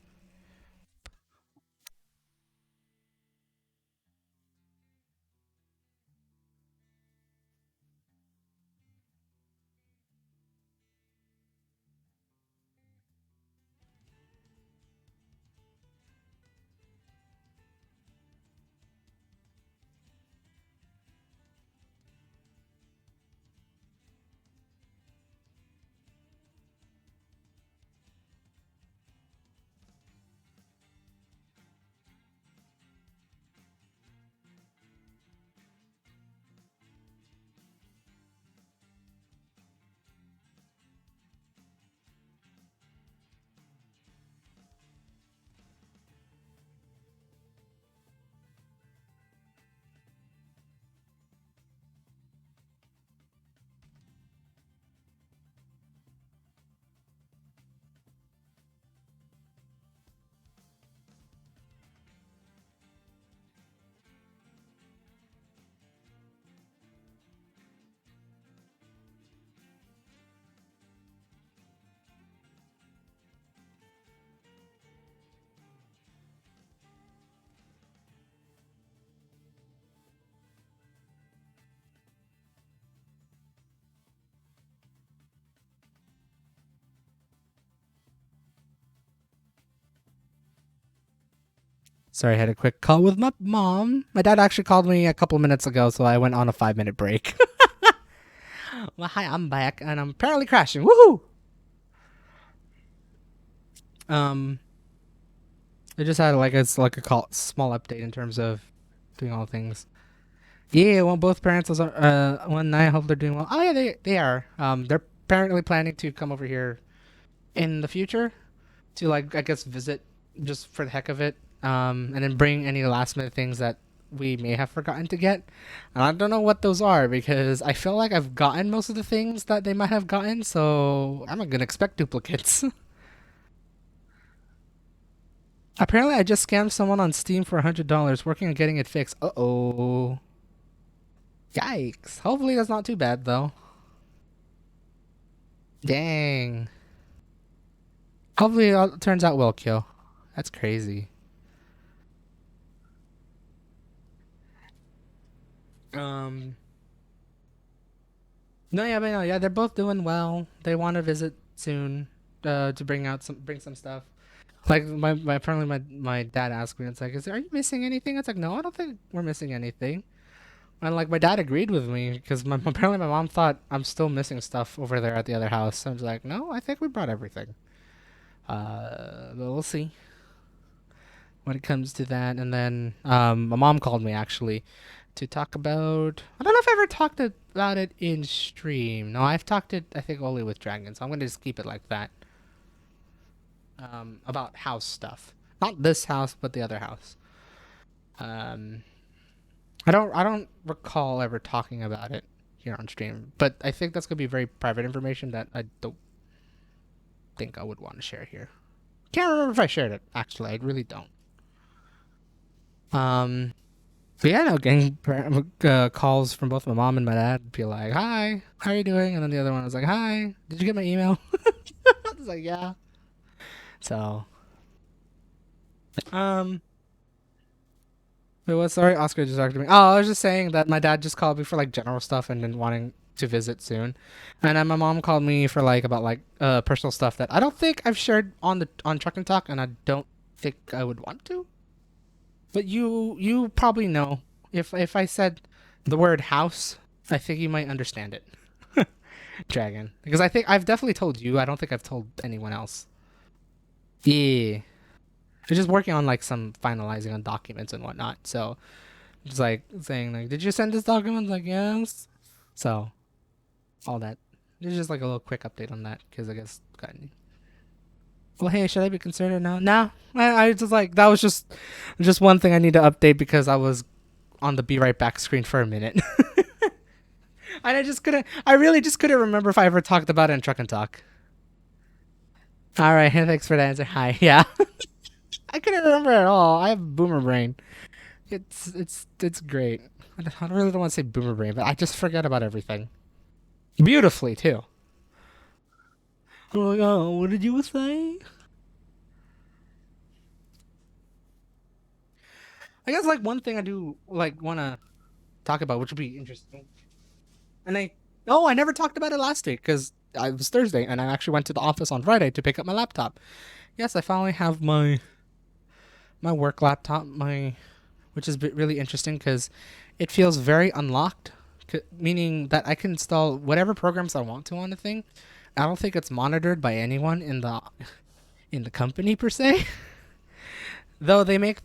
Sorry, I had a quick call with my mom. My dad actually called me a couple of minutes ago, so I went on a 5 minute break. Well, hi, I'm back, and I'm apparently crashing. Woohoo! Um, I just had like a small update in terms of doing all things. Yeah, well, both parents was one night. I hope they're doing well. Oh yeah, they are. They're apparently planning to come over here in the future to like I guess visit just for the heck of it. And then bring any last minute things that we may have forgotten to get. And I don't know what those are because I feel like I've gotten most of the things that they might have gotten, so I'm not gonna expect duplicates. Apparently, I just scammed someone on Steam for $100, working on getting it fixed. Uh oh. Yikes. Hopefully, that's not too bad though. Dang. Hopefully, it all turns out well, Kyo. That's crazy. Um. No, yeah, but no, yeah, they're both doing well. They want to visit soon, to bring some stuff. Like my apparently my dad asked me, it's like, are you missing anything? It's like, no, I don't think we're missing anything. And like my dad agreed with me because apparently my mom thought I'm still missing stuff over there at the other house. So I was like, no, I think we brought everything. But we'll see when it comes to that. And then my mom called me actually to talk about. I don't know if I ever talked about it in stream. No, I've talked it I think only with Dragon, so I'm gonna just keep it like that. About house stuff, not this house, but the other house. Um, I don't recall ever talking about it here on stream. But I think that's gonna be very private information that I don't think I would want to share here. Can't remember if I shared it. Actually, I really don't. But yeah, no, getting calls from both my mom and my dad. Be like, "Hi, how are you doing?" And then the other one was like, "Hi, did you get my email?" I was like, "Yeah." So, wait, what? Sorry, Oscar just talked to me. Oh, I was just saying that my dad just called me for like general stuff and then wanting to visit soon, and then my mom called me for like about like personal stuff that I don't think I've shared on Truck and Talk, and I don't think I would want to. But you probably know if I said the word house, I think you might understand it. Dragon, because I think I've definitely told you. I don't think I've told anyone else. Yeah, I'm just working on like some finalizing on documents and whatnot. So just like saying like, did you send this document? Like yes. So all that. There's just like a little quick update on that because I guess got any. Well, hey, should I be concerned now? Nah, I just like that was just one thing I need to update because I was on the be right back screen for a minute. And I really just couldn't remember if I ever talked about it in Truck and Talk. All right, thanks for the answer. Hi. Yeah. I couldn't remember at all. I have boomer brain. It's great. I really don't want to say boomer brain, but I just forget about everything. Beautifully too. Oh my god, what did you say? I guess like one thing I do like want to talk about, which would be interesting, and I never talked about it last week because it was Thursday, and I actually went to the office on Friday to pick up my laptop. Yes, I finally have my work laptop, which is really interesting because it feels very unlocked, meaning that I can install whatever programs I want to on the thing. I don't think it's monitored by anyone in the company per se. Though they make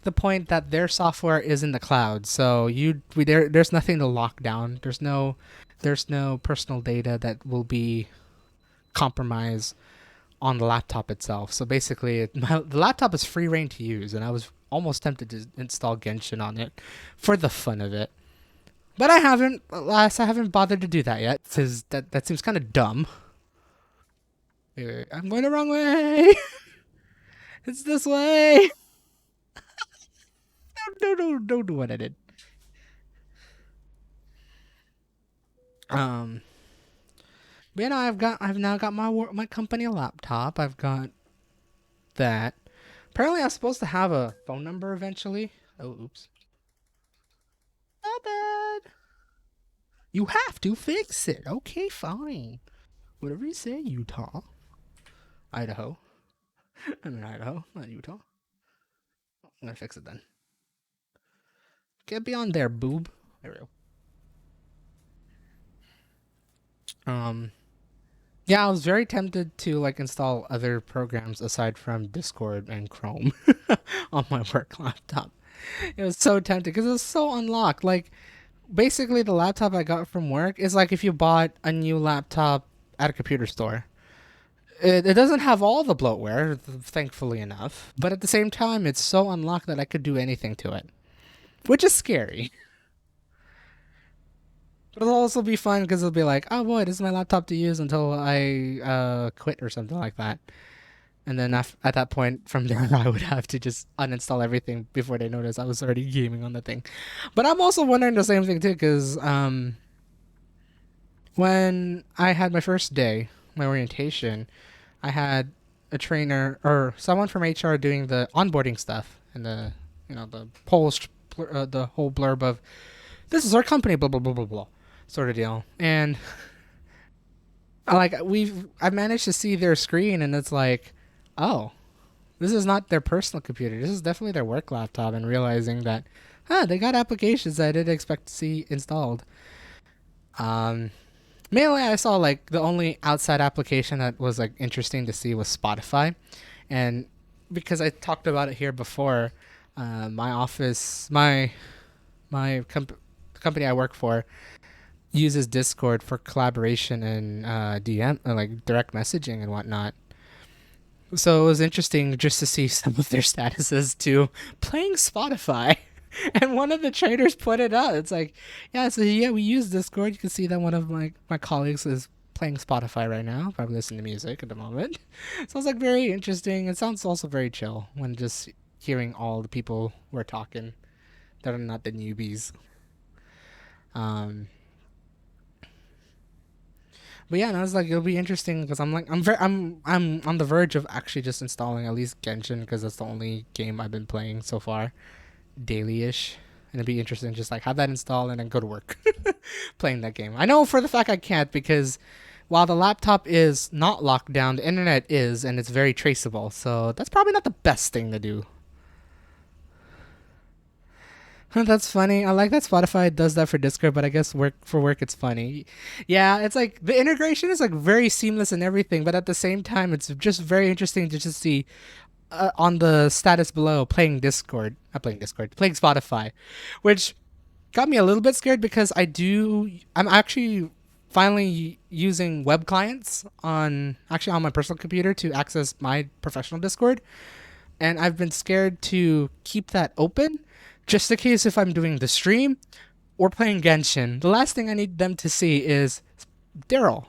the point that their software is in the cloud, so there's nothing to lock down. There's no personal data that will be compromised on the laptop itself. So basically, the laptop is free reign to use, and I was almost tempted to install Genshin on it for the fun of it. But I haven't. Alas, I haven't bothered to do that yet because that seems kind of dumb. Wait, I'm going the wrong way. It's this way. No, don't do what I did. But you know, I've now got my company laptop. I've got that. Apparently, I'm supposed to have a phone number eventually. Oh, oops. Not bad. You have to fix it. Okay, fine. Whatever you say, Utah. Idaho. I'm in Idaho, not Utah. I'm gonna fix it then. Get beyond there, boob. There we go. Yeah, I was very tempted to like install other programs aside from Discord and Chrome on my work laptop. It was so tempted because it was so unlocked. Like basically the laptop I got from work is like if you bought a new laptop at a computer store. It doesn't have all the bloatware, thankfully enough, but at the same time, it's so unlocked that I could do anything to it, which is scary. But it'll also be fun because it'll be like, oh boy, this is my laptop to use until I quit or something like that. And then at that point, from there, I would have to just uninstall everything before they notice I was already gaming on the thing. But I'm also wondering the same thing too, because when I had my first day, my orientation, I had a trainer or someone from HR doing the onboarding stuff and the the whole blurb of this is our company, blah blah blah blah blah, sort of deal. And I managed to see their screen, and it's like, oh, this is not their personal computer. This is definitely their work laptop. And realizing that, they got applications I didn't expect to see installed. Mainly, I saw like the only outside application that was like interesting to see was Spotify, and because I talked about it here before, my office, the company I work for, uses Discord for collaboration and DM, like direct messaging and whatnot. So it was interesting just to see some of their statuses to playing Spotify. And one of the traders put it up. It's like, yeah, so yeah, we use Discord. You can see that one of my colleagues is playing Spotify right now, probably listening to music at the moment. So it's like very interesting. It sounds also very chill when just hearing all the people who are talking that are not the newbies. Um, but yeah, no, it's like it'll be interesting because I'm on the verge of actually just installing at least Genshin because that's the only game I've been playing so far, daily-ish. And it'd be interesting just like have that installed and then go to work playing that game. I know for the fact I can't because while the laptop is not locked down, the internet is, and it's very traceable. So that's probably not the best thing to do. That's funny. I like that Spotify does that for Discord, but I guess work it's funny. Yeah, it's like the integration is like very seamless and everything, but at the same time, it's just very interesting to just see on the status below playing Discord, playing Spotify, which got me a little bit scared because I'm actually finally using web clients on my personal computer to access my professional Discord, and I've been scared to keep that open just in case if I'm doing the stream or playing Genshin. The last thing I need them to see is Daryl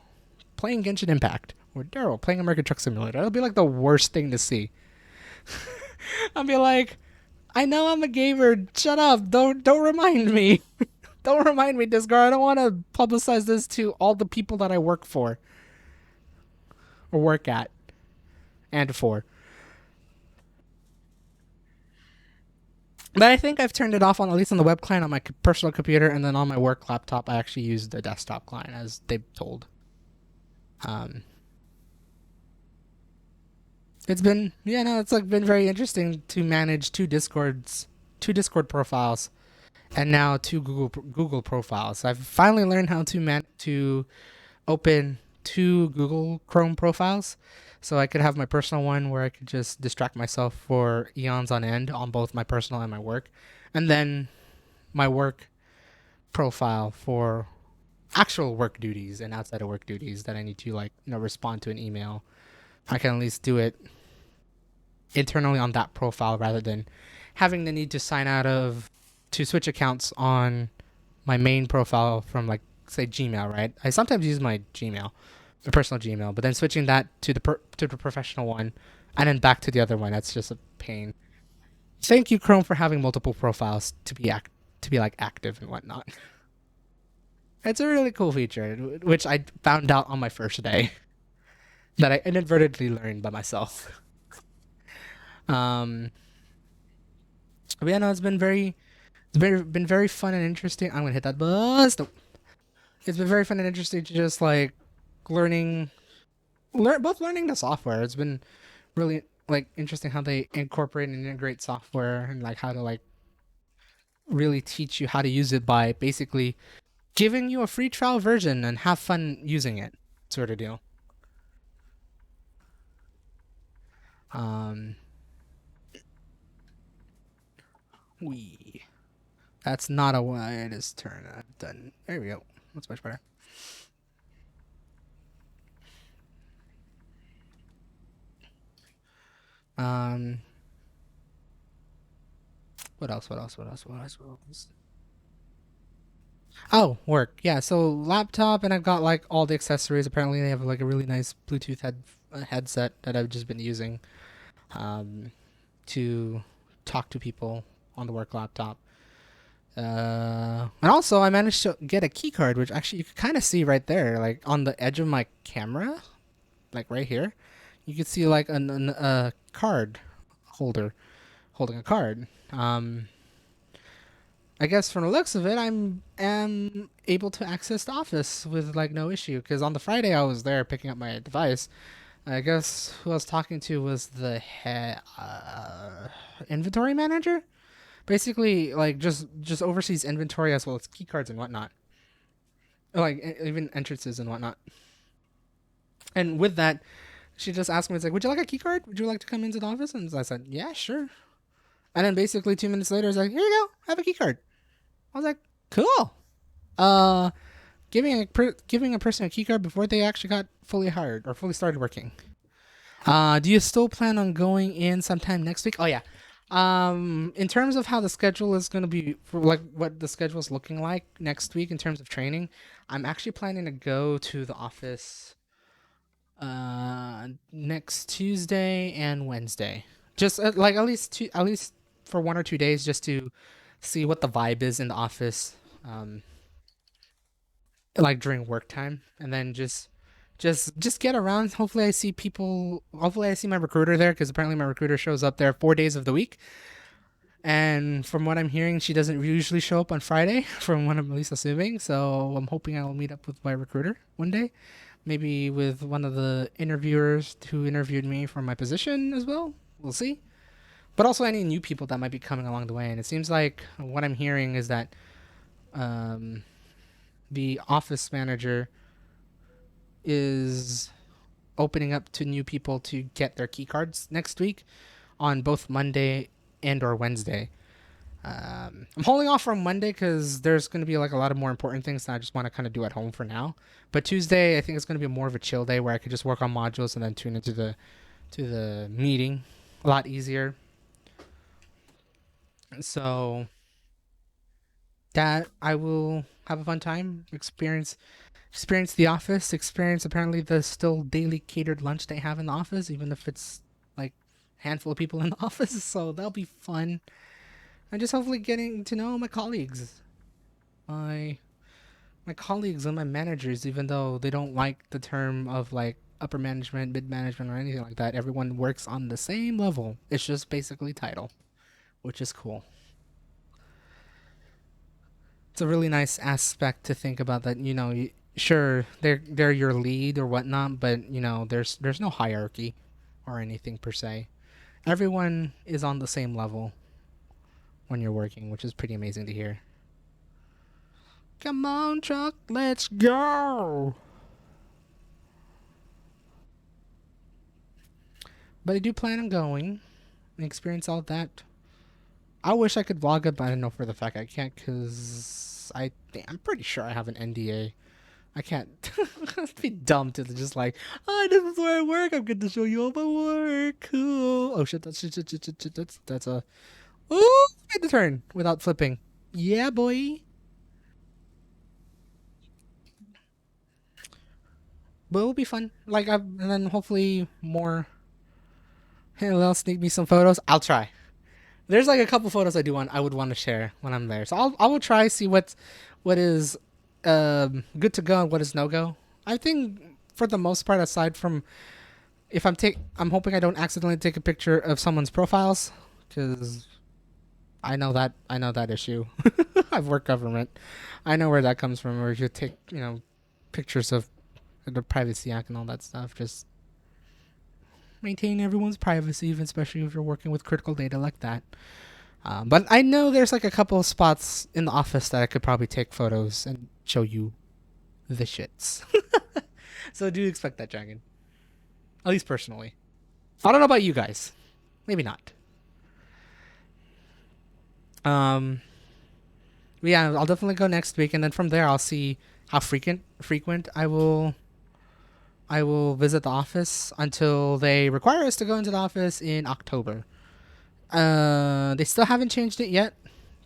playing Genshin Impact or Daryl playing American Truck Simulator. It'll be like the worst thing to see. I'll be like, I know I'm a gamer. Shut up. Don't remind me. Don't remind me, Discord. I don't want to publicize this to all the people that I work for or work at and for. But I think I've turned it off on at least on the web client on my personal computer, and then on my work laptop, I actually use the desktop client as they've told. Um, it's been it's like been very interesting to manage two Discord profiles, and now two Google profiles. I've finally learned how to open two Google Chrome profiles, so I could have my personal one where I could just distract myself for eons on end on both my personal and my work, and then my work profile for actual work duties and outside of work duties that I need to respond to an email. I can at least do it internally on that profile rather than having the need to sign out of to switch accounts on my main profile from like say Gmail, right? I sometimes use my Gmail, my personal Gmail, but then switching that to the professional one and then back to the other one, that's just a pain. Thank you, Chrome, for having multiple profiles to be like active and whatnot. It's a really cool feature, which I found out on my first day that I inadvertently learned by myself. Um, but yeah, no, been very fun and interesting. I'm gonna hit that bus. No. It's been very fun and interesting to just like learning, both learning the software. It's been really like interesting how they incorporate and integrate software and like how to like really teach you how to use it by basically giving you a free trial version and have fun using it, sort of deal. Um, we. That's not a way it is turn. I've done. There we go. That's much better. Um, what else? What else? What else? What else? What else? Oh, work. Yeah. So laptop, and I've got like all the accessories. Apparently, they have like a really nice Bluetooth headset that I've just been using um, to talk to people on the work laptop. And also, I managed to get a key card, which actually you can kind of see right there, like on the edge of my camera, like right here. You can see like a card holder holding a card. I guess from the looks of it, I'm am able to access the office with like no issue. Because on the Friday I was there picking up my device. I guess who I was talking to was the inventory manager. Basically, like just oversees inventory as well as key cards and whatnot, like even entrances and whatnot. And with that, she just asked me, "It's like, would you like a key card? Would you like to come into the office?" And I said, "Yeah, sure." And then basically 2 minutes later, it's like, "Here you go, have a key card." I was like, "Cool." Uh, giving a person a key card before they actually got fully hired or fully started working. Do you still plan on going in sometime next week? Oh yeah, In terms of how the schedule is going to be, for like what the schedule is looking like next week in terms of training, I'm actually planning to go to the office next Tuesday and Wednesday. Just like at least for 1 or 2 days, just to see what the vibe is in the office, like during work time, and then just get around. Hopefully, I see people. Hopefully, I see my recruiter there because apparently my recruiter shows up there 4 days of the week. And from what I'm hearing, she doesn't usually show up on Friday, from what I'm at least assuming. So I'm hoping I'll meet up with my recruiter one day. Maybe with one of the interviewers who interviewed me for my position as well. We'll see. But also any new people that might be coming along the way. And it seems like what I'm hearing is that um, the office manager is opening up to new people to get their key cards next week on both Monday and or Wednesday. I'm holding off from Monday because there's going to be like a lot of more important things that I just want to kind of do at home for now. But Tuesday, I think it's going to be more of a chill day where I could just work on modules and then tune into the meeting a lot easier. So that I will have a fun time, experience the office, experience apparently the still daily catered lunch they have in the office, even if it's like a handful of people in the office. So that'll be fun. And just hopefully getting to know my colleagues. My my colleagues and my managers, even though they don't like the term of like upper management, mid management, or anything like that, everyone works on the same level. It's just basically title, which is cool. It's a really nice aspect to think about that. Sure, they're your lead or whatnot, but there's no hierarchy or anything per se. Everyone is on the same level when you're working, which is pretty amazing to hear. Come on, truck, let's go. But I do plan on going and experience all that. I wish I could vlog it, but I know for the fact I can't because I'm pretty sure I have an NDA. I can't. It'd be dumb to just like, oh, this is where I work. I'm going to show you all my work. Cool. Oh shit! Shit. That's a. Ooh, made the turn without flipping. Yeah, boy. But it'll be fun. And then hopefully more. Hey, they'll sneak me some photos. I'll try. There's like a couple photos I would want to share when I'm there. So I will try see what is good to go and what is no go. I think for the most part, aside from if I'm hoping I don't accidentally take a picture of someone's profiles because I know that issue. I've worked government. I know where that comes from. Where you take pictures of the Privacy Act and all that stuff. Just maintain everyone's privacy, especially if you're working with critical data like that. But I know there's like a couple of spots in the office that I could probably take photos and show you the shits. So do expect that, Dragon. At least personally. I don't know about you guys. Maybe not. Um, yeah, I'll definitely go next week, and then from there I'll see how frequent I will visit the office until they require us to go into the office in October. They still haven't changed it yet,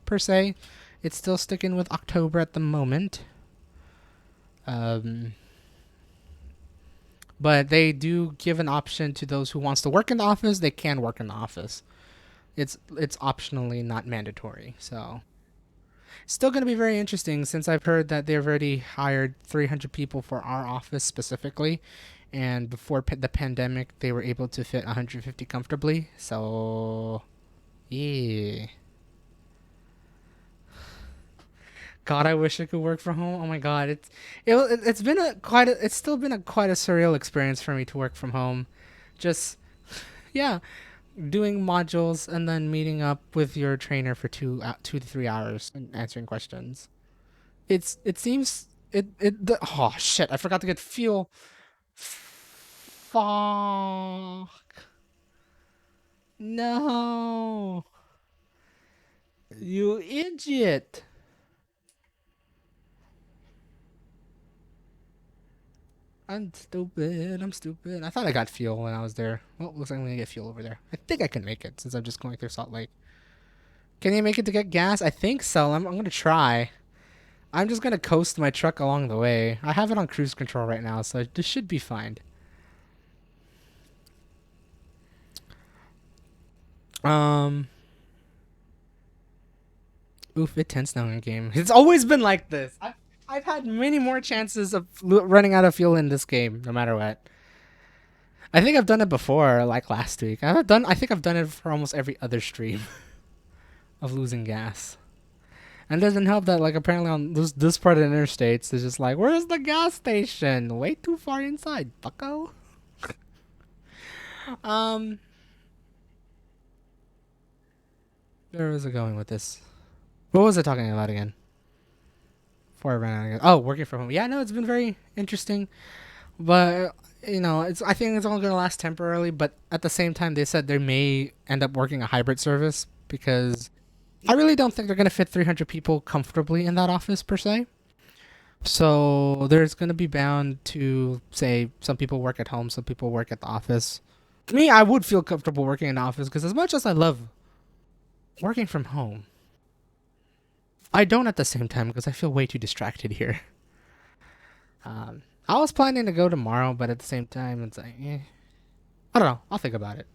per se. It's still sticking with October at the moment. Um, but they do give an option to those who wants to work in the office. They can work in the office. It's optionally not mandatory. So still going to be very interesting since I've heard that they've already hired 300 people for our office specifically, and before the pandemic they were able to fit 150 comfortably. So yeah. God, I wish I could work from home. Oh my God, it's been it's still been a quite a surreal experience for me to work from home. Just yeah, doing modules and then meeting up with your trainer for 2 to 3 hours and answering questions. It seems oh shit, I forgot to get fuel. Fuck. No. You idiot. I'm stupid. I'm stupid. I thought I got fuel when I was there. Well, looks like I'm gonna get fuel over there. I think I can make it since I'm just going through Salt Lake. Can you make it to get gas? I think so. I'm gonna try. I'm just gonna coast my truck along the way. I have it on cruise control right now, so this should be fine. Um, Oof, it tends now in game. It's always been like this. I've had many more chances of running out of fuel in this game, no matter what. I think I've done it before, like last week. I think I've done it for almost every other stream of losing gas. And it doesn't help that, like, apparently on this part of the interstates, it's just like, where's the gas station? Way too far inside, bucko. um, where was it going with this? What was I talking about again? Before I ran out again. Oh, working from home. Yeah, no, it's been very interesting. But I think it's only gonna last temporarily. But at the same time, they said they may end up working a hybrid service because I really don't think they're gonna fit 300 people comfortably in that office per se. So there's gonna be bound to say some people work at home, some people work at the office. Me, I would feel comfortable working in the office because as much as I love working from home, I don't at the same time because I feel way too distracted here. I was planning to go tomorrow, but at the same time, it's like, I don't know. I'll think about it.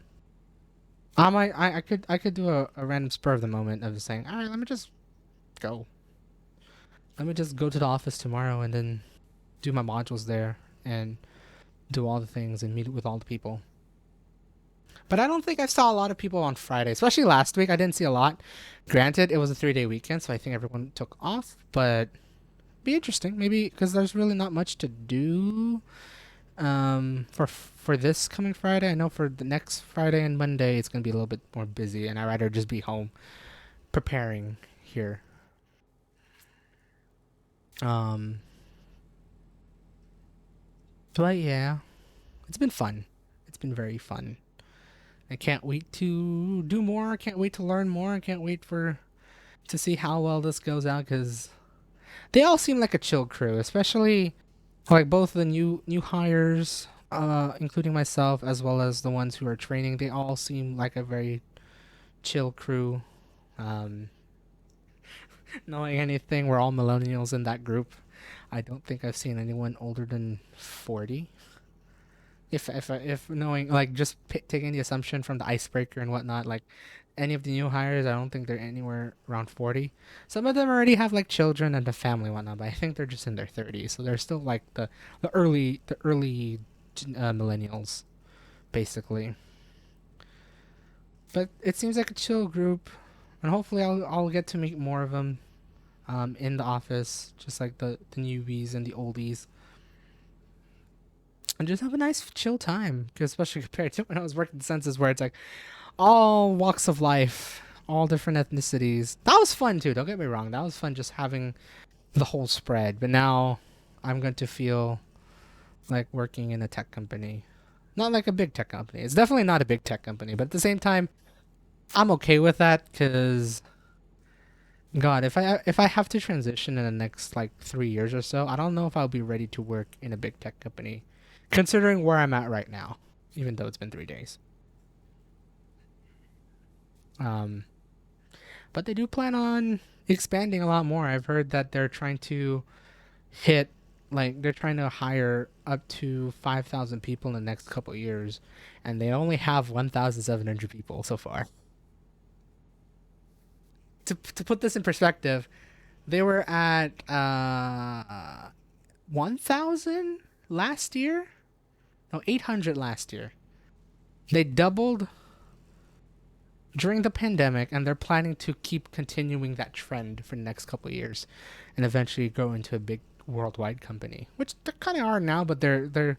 I could do a random spur of the moment of just saying, all right, let me just go. Let me just go to the office tomorrow and then do my modules there and do all the things and meet with all the people. But I don't think I saw a lot of people on Friday, especially last week. I didn't see a lot. Granted, it was a 3-day weekend, so I think everyone took off, but be interesting maybe because there's really not much to do for this coming Friday. I know for the next Friday and Monday it's gonna be a little bit more busy, and I'd rather just be home preparing here. Um, but yeah, it's been fun. It's been very fun. I can't wait to do more. I can't wait to learn more. I can't wait to see how well this goes out because they all seem like a chill crew, especially like both the new hires, including myself, as well as the ones who are training. They all seem like a very chill crew. Um, Knowing anything, we're all millennials in that group. I don't think I've seen anyone older than 40. If knowing, like, just taking the assumption from the icebreaker and whatnot, like any of the new hires, I don't think they're anywhere around 40. Some of them already have like children and a family and whatnot, but I think they're just in their 30s, so they're still like the early millennials, basically. But it seems like a chill group, and hopefully I'll get to meet more of them, in the office, just like the newbies and the oldies, and just have a nice chill time. 'Cause especially compared to when I was working the census, where it's like all walks of life, all different ethnicities. That was fun too. Don't get me wrong. That was fun just having the whole spread. But now I'm going to feel like working in a tech company. Not like a big tech company. It's definitely not a big tech company, but at the same time, I'm okay with that because God, if I have to transition in the next like 3 years or so, I don't know if I'll be ready to work in a big tech company, considering where I'm at right now. Even though it's been 3 days. Um, but they do plan on expanding a lot more. I've heard that they're trying to hit, like, they're trying to hire up to 5,000 people in the next couple of years, and they only have 1,700 people so far. To put this in perspective, they were at 1,000 last year. No, 800 last year. They doubled during the pandemic, and they're planning to keep continuing that trend for the next couple of years, and eventually grow into a big worldwide company, which they kind of are now. But they're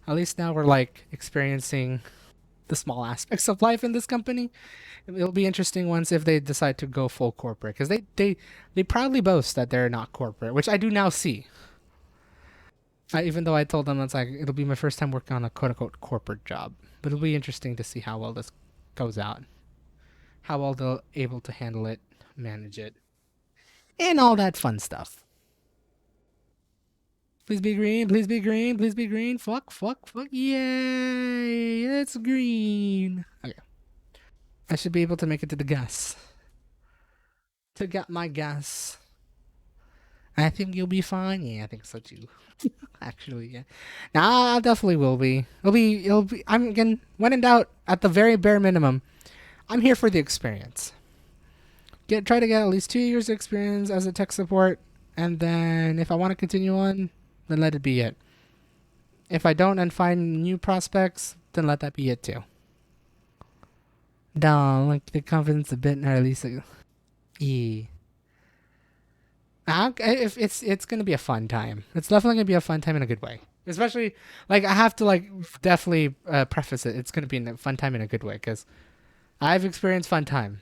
at least now we're like experiencing the small aspects of life in this company. It'll be interesting once if they decide to go full corporate, because they proudly boast that they're not corporate, which I do now see. Even though I told them it's like it'll be my first time working on a quote unquote corporate job, but it'll be interesting to see how well this goes out, how well they're able to handle it, manage it, and all that fun stuff. Please be green. Please be green. Please be green. Fuck. Fuck. Fuck. Yay! It's green. Okay. I should be able to make it to the gas. To get my gas. I think you'll be fine. Yeah, I think so too. Actually, yeah. Nah, I definitely will be. It'll be. I'm again. When in doubt, at the very bare minimum, I'm here for the experience. Try to get at least 2 years of experience as a tech support, and then if I want to continue on, then let it be it. If I don't and find new prospects, then let that be it too. Down, like the confidence a bit, or at least like, yeah. If it's gonna be a fun time. It's definitely gonna be a fun time in a good way. Especially like I have to like definitely preface it. It's gonna be a fun time in a good way because I've experienced fun time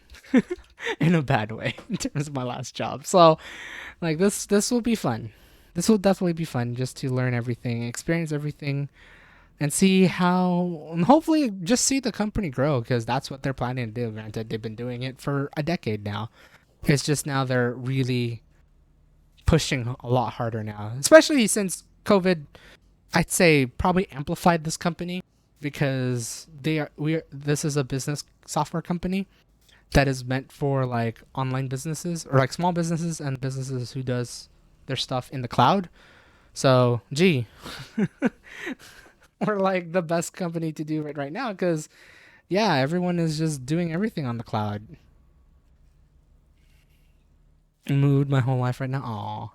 in a bad way in terms of my last job. So like this will be fun. This will definitely be fun just to learn everything, experience everything, and see how, and hopefully just see the company grow because that's what they're planning to do. Granted, they've been doing it for a decade now. It's just now they're really pushing a lot harder now, especially since COVID. I'd say probably amplified this company because this is a business software company that is meant for like online businesses or like small businesses and businesses who does their stuff in the cloud. So, gee, we're like the best company to do it right now because, yeah, everyone is just doing everything on the cloud. Mood my whole life right now. Aw.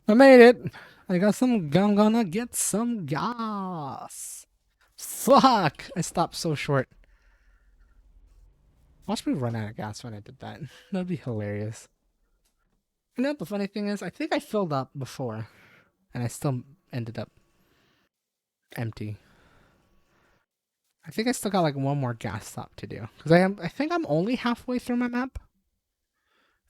I made it. I got some. I'm gonna get some gas. Fuck! I stopped so short. Watch me run out of gas when I did that. That'd be hilarious. You know what the funny thing is? I think I filled up before, and I still ended up empty. I think I still got like one more gas stop to do because I think I'm only halfway through my map.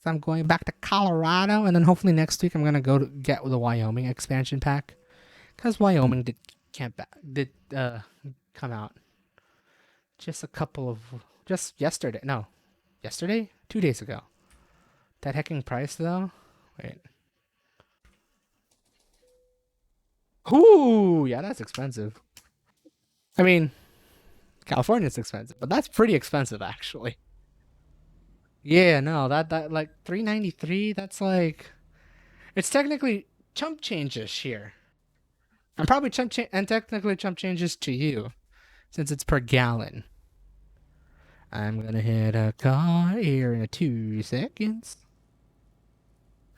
So I'm going back to Colorado, and then hopefully next week I'm gonna go to get the Wyoming expansion pack because Wyoming did come out just a couple of just yesterday. No, yesterday, 2 days ago. That hecking price though. Wait. Ooh, yeah, that's expensive. I mean, California's expensive, but that's pretty expensive actually. Yeah, no, that like 393. That's like it's technically chump changes here. And probably and technically chump changes to you since it's per gallon. I'm gonna hit a car here in 2 seconds.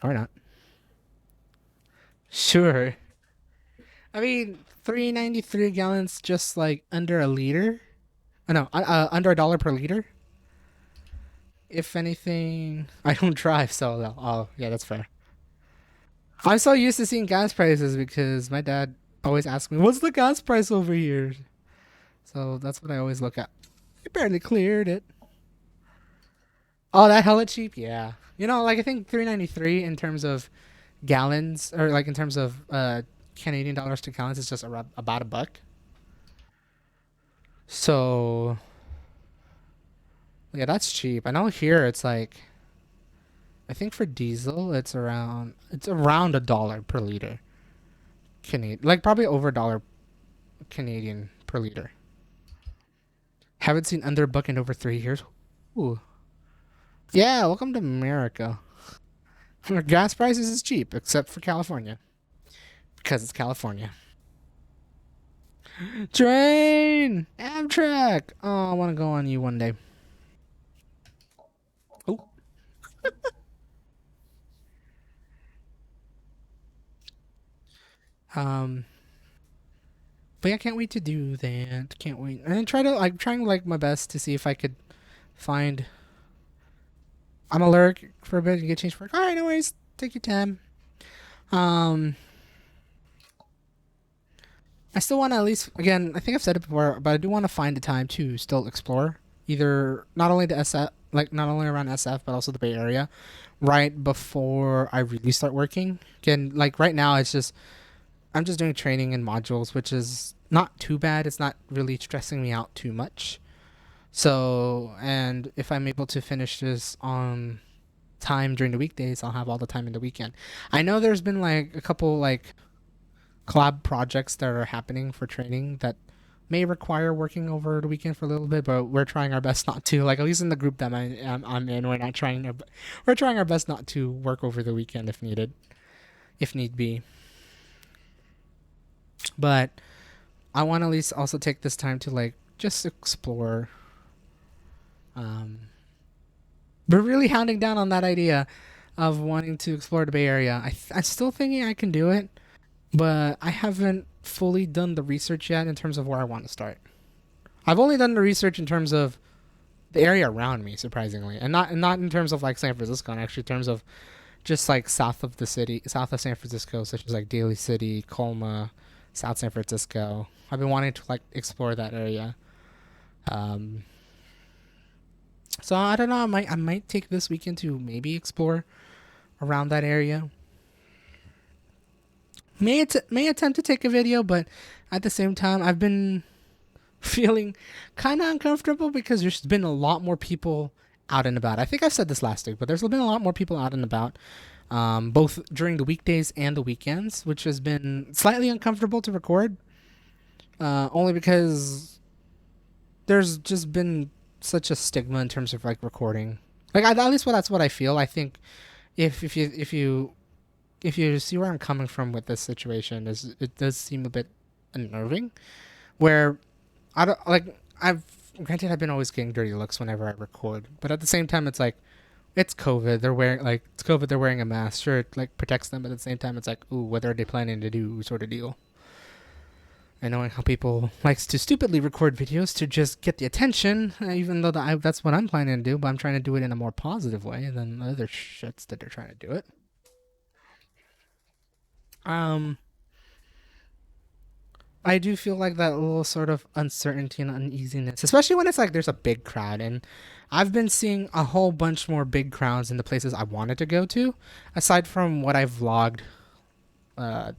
Or not. Sure. I mean, 393 gallons, just like under a liter. Oh, no, under $1 per liter. If anything, I don't drive, so oh yeah, that's fair. I'm so used to seeing gas prices because my dad always asks me, "What's the gas price over here?" So that's what I always look at. I barely cleared it. Oh, that hella cheap, yeah. You know, like I think 393 in terms of gallons, or like in terms of Canadian dollars to gallons, is just about $1. So yeah, that's cheap. I know here it's like, I think for diesel it's around $1 per liter Canadian, like probably over $1 Canadian per liter. Haven't seen under $1 in over 3 years. Ooh. Yeah, welcome to America. Gas prices is cheap, except for California. Because it's California. Train! Amtrak! Oh, I want to go on you one day. Oh. Um, but yeah, I can't wait to do that. Can't wait. And I'm trying like my best to see if I could find. I'm a lurk for a bit and get changed for. All right, no worries. Take your time. Um, I still want to at least, again, I think I've said it before, but I do want to find the time to still explore either not only the SF, like not only around SF, but also the Bay Area, right before I really start working. Again, like right now, I'm just doing training and modules, which is not too bad. It's not really stressing me out too much. So, and if I'm able to finish this on time during the weekdays, I'll have all the time in the weekend. I know there's been like a couple like collab projects that are happening for training that may require working over the weekend for a little bit, but we're trying our best not to. Like at least in the group that I'm in, we're trying our best not to work over the weekend if needed, if need be. But I want to at least also take this time to like just explore. But really hounding down on that idea of wanting to explore the Bay Area. I'm still thinking I can do it, but I haven't fully done the research yet in terms of where I want to start. I've only done the research in terms of the area around me, surprisingly, and not in terms of like San Francisco, and actually in terms of just like south of the city, south of San Francisco, such as like Daly City, Colma, South San Francisco. I've been wanting to like explore that area. Um, so I don't know. I might take this weekend to maybe explore around that area. May attempt to take a video, but at the same time, I've been feeling kind of uncomfortable because there's been a lot more people out and about. I think I've said this last week, but there's been a lot more people out and about, both during the weekdays and the weekends, which has been slightly uncomfortable to record, only because there's just been such a stigma in terms of like recording. Like at least that's what I feel. I think if you see where I'm coming from with this situation, is it does seem a bit unnerving. Where I don't like I've granted I've been always getting dirty looks whenever I record, but at the same time it's like it's COVID. They're wearing like it's COVID. They're wearing a mask. Sure, it like protects them, but at the same time it's like, ooh, what are they planning to do? Sort of deal. And knowing how people likes to stupidly record videos to just get the attention, even though that's what I'm planning to do, but I'm trying to do it in a more positive way than the other shits that they're trying to do it. Um, I do feel like that little sort of uncertainty and uneasiness, especially when it's like there's a big crowd. And I've been seeing a whole bunch more big crowds in the places I wanted to go to, aside from what I've vlogged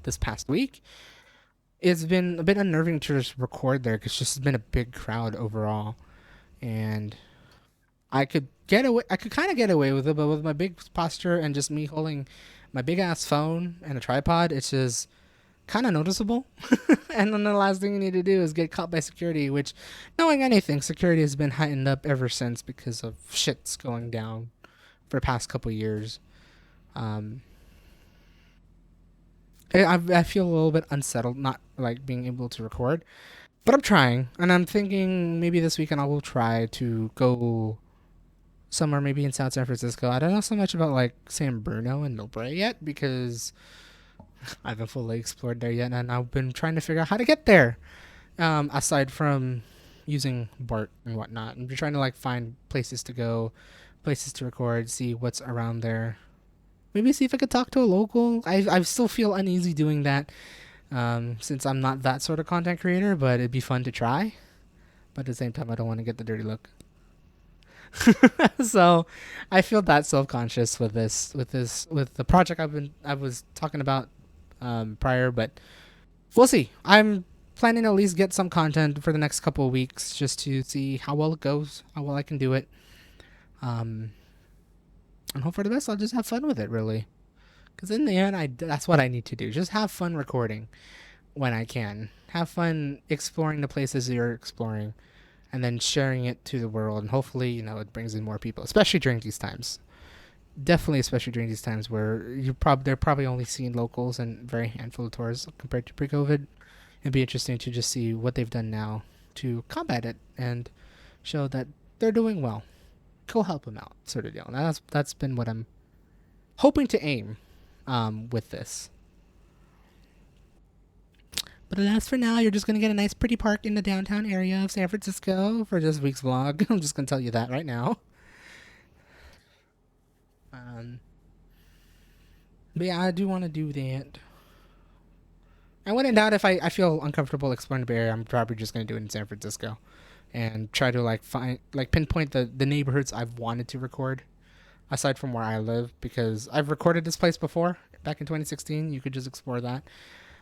this past week. It's been a bit unnerving to just record there because it's just been a big crowd overall. And I could kind of get away with it, but with my big posture and just me holding my big ass phone and a tripod, it's just kind of noticeable. And then the last thing you need to do is get caught by security, which, knowing anything, security has been heightened up ever since because of shits going down for the past couple years. Um, I feel a little bit unsettled, not like being able to record, but I'm trying, and I'm thinking maybe this weekend I will try to go somewhere maybe in South San Francisco. I don't know so much about like San Bruno and Millbrae yet because I haven't fully explored there yet, and I've been trying to figure out how to get there. Aside from using BART and whatnot, I'm just trying to like find places to go, places to record, see what's around there. Maybe see if I could talk to a local. I still feel uneasy doing that, since I'm not that sort of content creator. But it'd be fun to try. But at the same time, I don't want to get the dirty look. So I feel that self-conscious with the project I was talking about prior, but we'll see. I'm planning to at least get some content for the next couple of weeks just to see how well it goes, how well I can do it, and hope for the best. I'll just have fun with it, really, because in the end, that's what I need to do. Just have fun recording when I can. Have fun exploring the places you're exploring, and then sharing it to the world. And hopefully, it brings in more people, especially during these times. Definitely, especially during these times where they're probably only seeing locals and very handful of tourists compared to pre-COVID. It'd be interesting to just see what they've done now to combat it and show that they're doing well. Go help them out, sort of deal. And that's been what I'm hoping to aim with this. But alas, for now, you're just going to get a nice pretty park in the downtown area of San Francisco for this week's vlog. I'm just going to tell you that right now. But yeah, I do want to do that. And when in doubt, if I feel uncomfortable exploring the Bay Area, I'm probably just going to do it in San Francisco. And try to pinpoint the neighborhoods I've wanted to record, aside from where I live, because I've recorded this place before, back in 2016. You could just explore that.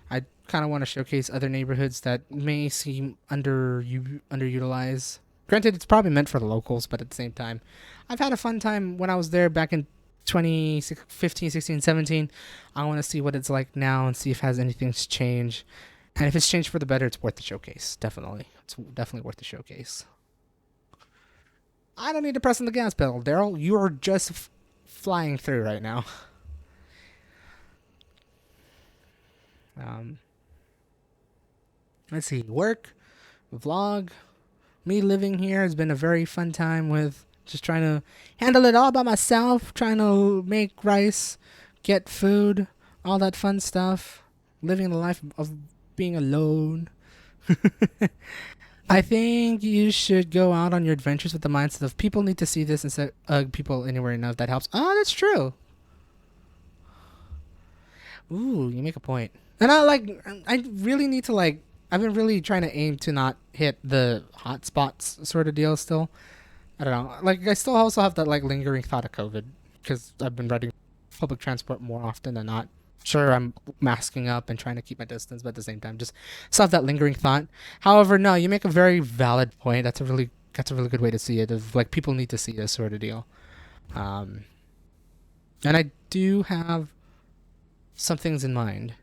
I kind of want to showcase other neighborhoods that may seem underutilized. Granted, it's probably meant for the locals, but at the same time, I've had a fun time when I was there back in 2015, 16, 17. I want to see what it's like now and see if has anything's changed. And if it's changed for the better, it's worth the showcase. Definitely. It's definitely worth the showcase. I don't need to press on the gas pedal, Daryl. You are just flying through right now. Um, let's see. Work, vlog. Me living here has been a very fun time with just trying to handle it all by myself, trying to make rice, get food, all that fun stuff. Living the life of being alone. I think you should go out on your adventures with the mindset of people need to see this instead people anywhere enough that helps. Oh, that's true. Ooh, you make a point. And I really need to I've been really trying to aim to not hit the hot spots sort of deal still. I don't know. Like I still also have that lingering thought of COVID because I've been riding public transport more often than not. Sure, I'm masking up and trying to keep my distance, but at the same time, just still have that lingering thought. However, no, you make a very valid point. That's a really good way to see it. Of people need to see this sort of deal. Um, and I do have some things in mind.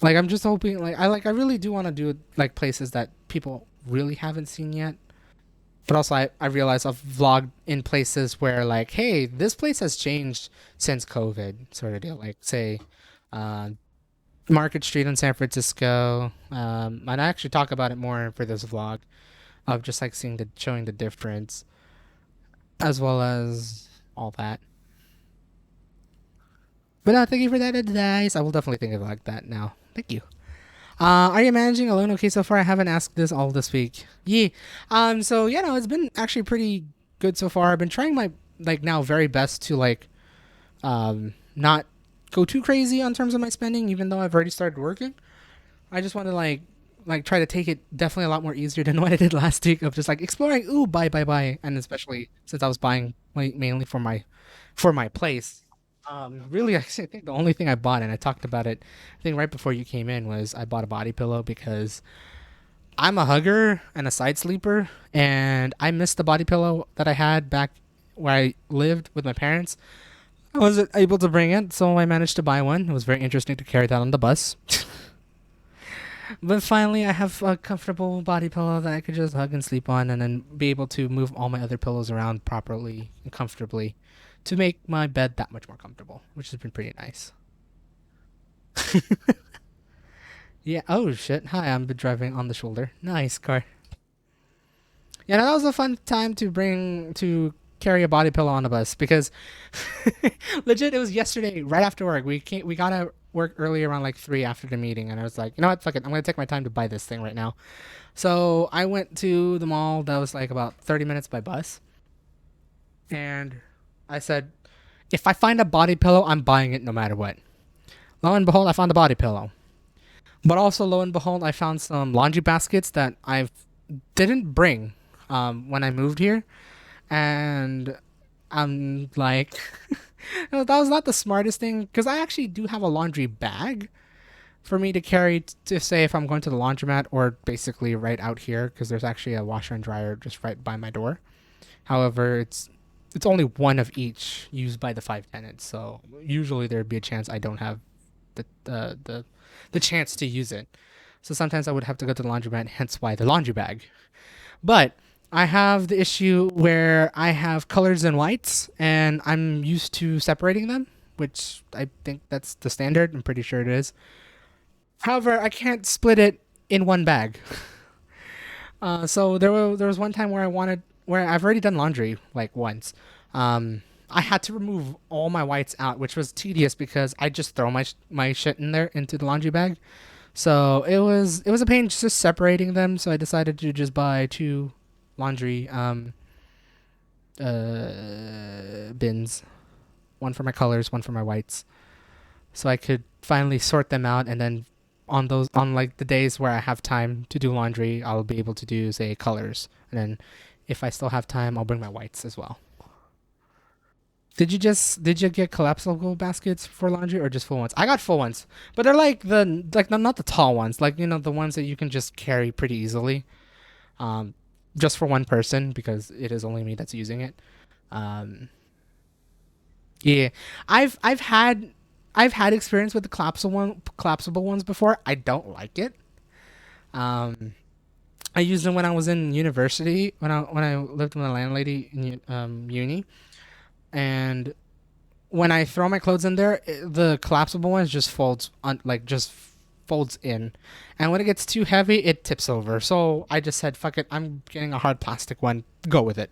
I'm just hoping I really do want to do places that people really haven't seen yet. But also I realize I've vlogged in places where hey, this place has changed since COVID sort of deal. Like say uh, Market Street in San Francisco. And I actually talk about it more for this vlog of just seeing showing the difference as well as all that. But no, thank you for that advice. I will definitely think of it like that now. Thank you. Are you managing alone okay so far? I haven't asked this all this week. Yeah. So yeah, no, it's been actually pretty good so far. I've been trying my now very best to not go too crazy on terms of my spending, even though I've already started working. I just want to try to take it definitely a lot more easier than what I did last week of just exploring. Ooh, buy, and especially since I was buying mainly for my place. Really, I think the only thing I bought, and I talked about it, I think right before you came in, was I bought a body pillow because I'm a hugger and a side sleeper, and I missed the body pillow that I had back where I lived with my parents. I wasn't able to bring it, so I managed to buy one. It was very interesting to carry that on the bus. But finally, I have a comfortable body pillow that I could just hug and sleep on, and then be able to move all my other pillows around properly and comfortably to make my bed that much more comfortable, which has been pretty nice. Yeah. Oh shit. Hi. I'm driving on the shoulder. Nice car. Yeah. No, that was a fun time to carry a body pillow on the bus because legit it was yesterday right after work. We got to work early around 3 after the meeting, and I was like, you know what, fuck it, I'm gonna take my time to buy this thing right now. So I went to the mall that was about 30 minutes by bus, and I said, if I find a body pillow, I'm buying it no matter what. Lo and behold, I found a body pillow. But also, lo and behold, I found some laundry baskets that I didn't bring when I moved here. And I'm like, that was not the smartest thing because I actually do have a laundry bag for me to carry to say if I'm going to the laundromat or basically right out here because there's actually a washer and dryer just right by my door. However, it's only one of each used by the 5 tenants, so usually there'd be a chance I don't have the chance to use it. So sometimes I would have to go to the laundromat, hence why the laundry bag. But I have the issue where I have colors and whites, and I'm used to separating them, which I think that's the standard. I'm pretty sure it is. However, I can't split it in one bag. So there was one time where I've already done laundry once. I had to remove all my whites out, which was tedious because I just throw my shit in there into the laundry bag. So it was a pain just separating them. So I decided to just buy 2 laundry bins, one for my colors, one for my whites, so I could finally sort them out. And then on the days where I have time to do laundry, I'll be able to do say colors, and then if I still have time, I'll bring my whites as well. Did you get collapsible baskets for laundry or just full ones? I got full ones, but they're not the tall ones, the ones that you can just carry pretty easily, just for one person because it is only me that's using it. Um, Yeah, I've had experience with the collapsible ones before. I don't like it. Um, I used them when I was in university when I lived with a landlady in uni, and when I throw my clothes in there, the collapsible ones just folds in, and when it gets too heavy, it tips over. So I just said, "Fuck it, I'm getting a hard plastic one. Go with it."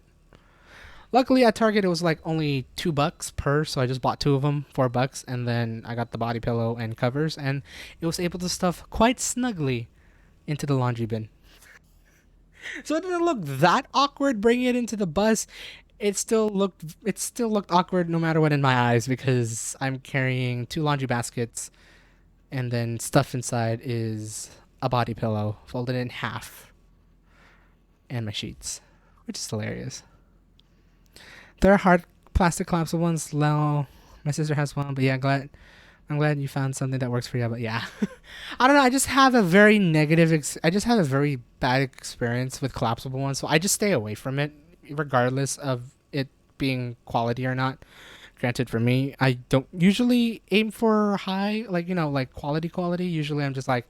Luckily at Target it was like only $2 per, so I just bought two of them, $4, and then I got the body pillow and covers, and it was able to stuff quite snugly into the laundry bin. So it didn't look that awkward bringing it into the bus. It still looked awkward no matter what in my eyes because I'm carrying two laundry baskets, and then stuff inside is a body pillow folded in half and my sheets, which is hilarious. There are hard plastic collapsible ones. Now my sister has one, but yeah, I'm glad you found something that works for you. But yeah, I don't know. I just have a very I just have a very bad experience with collapsible ones, so I just stay away from it, regardless of it being quality or not. Granted, for me, I don't usually aim for high, like like quality. Usually, I'm just like,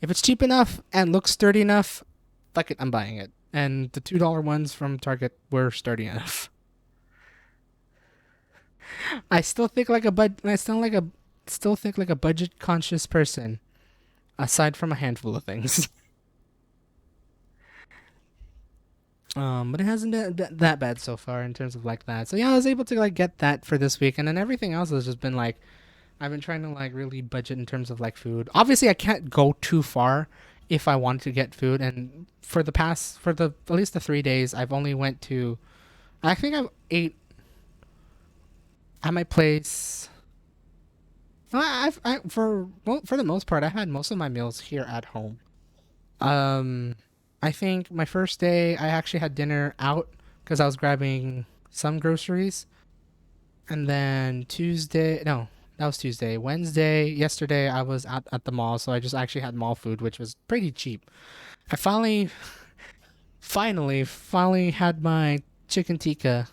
if it's cheap enough and looks sturdy enough, fuck it, I'm buying it. And the $2 ones from Target were sturdy enough. I still think like a still think like a budget conscious person, aside from a handful of things. But it hasn't been that bad so far in terms of like that. So yeah, I was able to like get that for this week, and then everything else has just been like I've been trying to like really budget in terms of like food. Obviously, I can't go too far if I wanted to get food, and for the at least the 3 days, I've only went to. I think I've ate at my place. No, for the most part, I had most of my meals here at home. Um, I think my first day I actually had dinner out because I was grabbing some groceries, and then Tuesday, no, that was Tuesday. Wednesday, yesterday I was at the mall, so I just actually had mall food, which was pretty cheap. I finally had my chicken tikka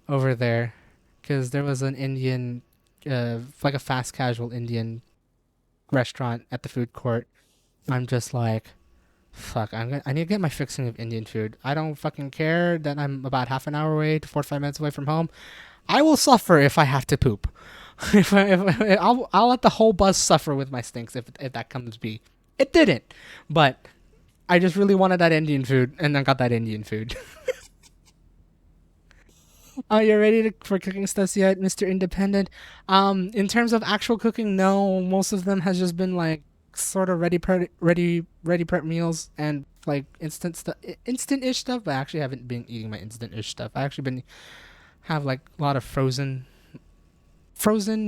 over there because there was an Indian, like a fast casual Indian restaurant at the food court. I'm just like, fuck, I need to get my fixing of Indian food. I don't fucking care that I'm about half an hour away to 45 minutes away from home. I will suffer if I have to poop. I'll let the whole bus suffer with my stinks if that comes to be. It didn't, but I just really wanted that Indian food, and I got that Indian food. Are you ready for cooking stuff yet, Mr. Independent? In terms of actual cooking, no. Most of them has just been like sort of ready prep meals and like instant ish stuff. But I actually haven't been eating my instant ish stuff. I actually been have like a lot of frozen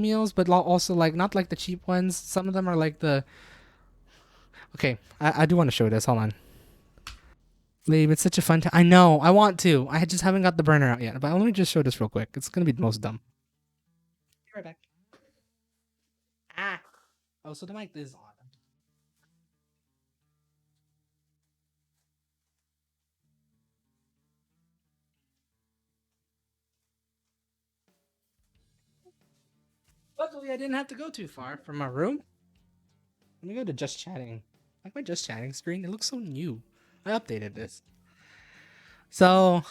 meals, but also like not like the cheap ones. Some of them are like the okay. I do want to show this. Hold on. Leave. It's such a fun time. I know. I want to. I just haven't got the burner out yet. But let me just show this real quick. It's gonna be the most dumb. Be right back. Ah. Oh, so the mic is on. Luckily, I didn't have to go too far from my room. Let me go to just chatting. Like my just chatting screen, it looks so new. I updated this. So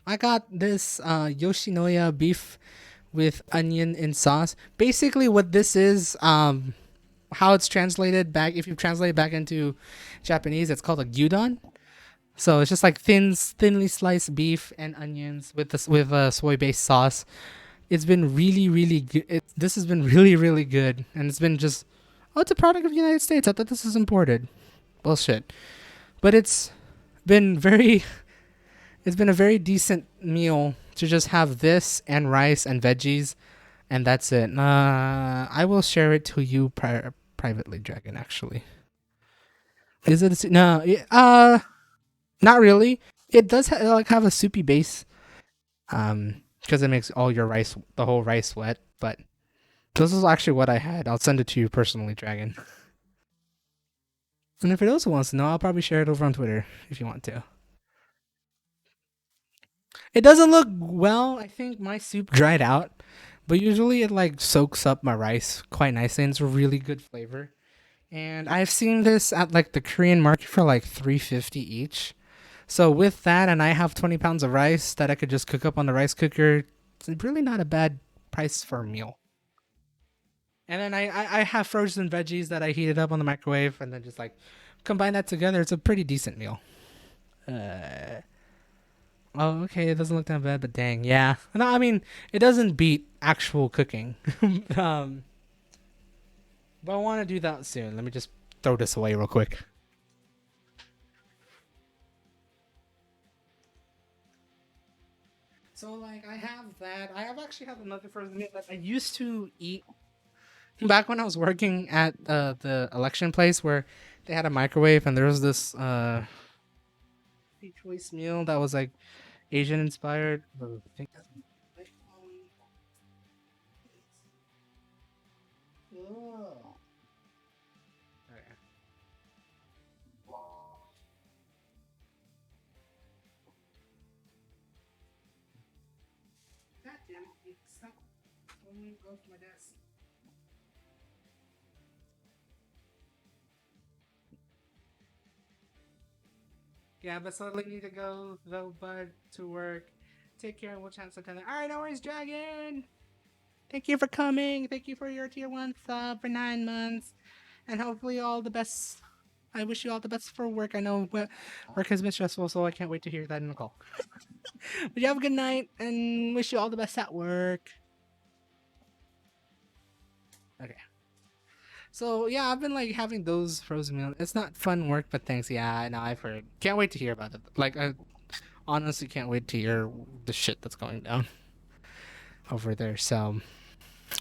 I got this Yoshinoya beef with onion and sauce. Basically, what this is, how it's translated back. If you translate it back into Japanese, it's called a gyudon. So it's just like thinly sliced beef and onions with this with a soy based sauce. It's been really good. This has been really good, and it's been just oh, it's a product of the United States. I thought this was imported. Bullshit. But been very it's been a very decent meal to just have this and rice and veggies, and that's it. I will share it to you privately, Dragon. Actually, is it? No, not really. It does like have a soupy base, because it makes all your the whole rice wet. But this is actually what I had. I'll send it to you personally, Dragon. And if it also wants to know, I'll probably share it over on Twitter if you want to. It doesn't look well. I think my soup dried out, but usually it like soaks up my rice quite nicely and it's a really good flavor. And I've seen this at like the Korean market for like 350 each. So with that, and I have 20 pounds of rice that I could just cook up on the rice cooker, it's really not a bad price for a meal. And then I have frozen veggies that I heated up on the microwave, and then just like combine that together. It's a pretty decent meal. Uh, oh, okay, it doesn't look that bad, but dang, yeah. No, I mean it doesn't beat actual cooking. um, but I want to do that soon. Let me just throw this away real quick. So like I have that. I have actually had another frozen meal that I used to eat back when I was working at the election place where they had a microwave and there was this choice meal that was like Asian inspired. I think that's oh. Okay. God damn it! Stop going off my desk. Yeah, but slowly need to go though, bud, to work. Take care and we'll chat sometime. All right, no worries, Dragon. Thank you for coming. Thank you for your tier one sub for 9 months, and hopefully all the best. I wish you all the best for work. I know work has been stressful, so I can't wait to hear that in the call. But you have a good night, and wish you all the best at work. Okay. So yeah, I've been like having those frozen meals. It's not fun work, but thanks. Yeah, no, I've heard. Can't wait to hear about it. Like, I honestly can't wait to hear the shit that's going down over there. So,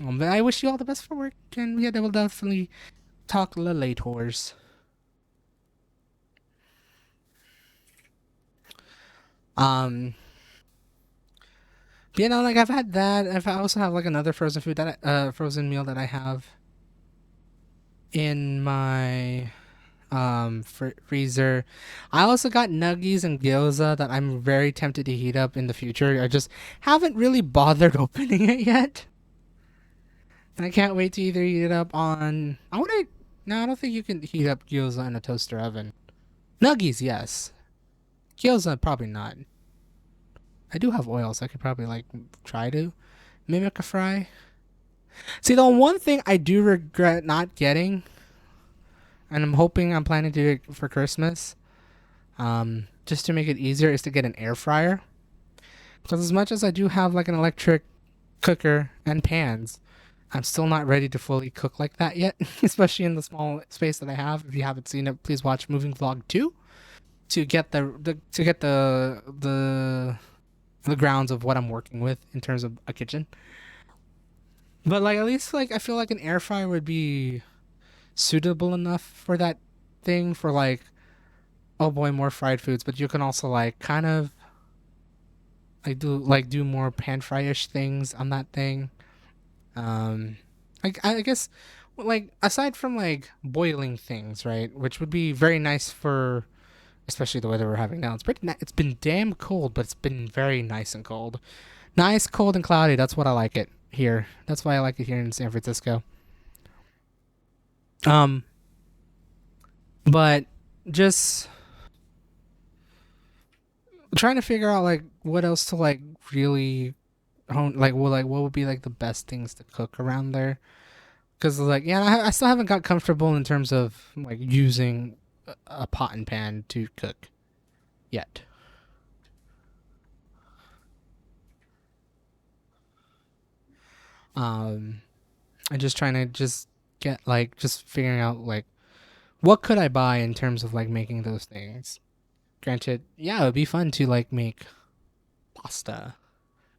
but I wish you all the best for work, and yeah, they will definitely talk a little later. Um, but, you know, like I've had that. I also have like another frozen food that frozen meal that I have in my freezer. I also got nuggies and gyoza that I'm very tempted to heat up in the future. I just haven't really bothered opening it yet. And I can't wait to either heat it up on. I want to. No, I don't think you can heat up gyoza in a toaster oven. Nuggies, yes. Gyoza, probably not. I do have oil, so I could probably like try to mimic a fry. See, the one thing I do regret not getting, and I'm planning to do it for Christmas, just to make it easier, is to get an air fryer. Because as much as I do have like an electric cooker and pans, I'm still not ready to fully cook like that yet, especially in the small space that I have. If you haven't seen it, please watch Moving Vlog 2 to get the grounds of what I'm working with in terms of a kitchen. But like at least like I feel like an air fryer would be suitable enough for that thing for like oh boy more fried foods, but you can also like kind of do more pan fry-ish things on that thing. I guess like aside from like boiling things, right, which would be very nice for especially the weather we're having now. It's been damn cold, but it's been very nice and cold. Nice, cold, and cloudy. That's what I like it here. That's why I like it here in San Francisco. Um, but just trying to figure out like what else to like really hone like what would be like the best things to cook around there because like yeah I still haven't got comfortable in terms of like using a pot and pan to cook yet. um I'm just trying to just get like just figuring out like what could I buy in terms of like making those things. Granted, yeah, it would be fun to like make pasta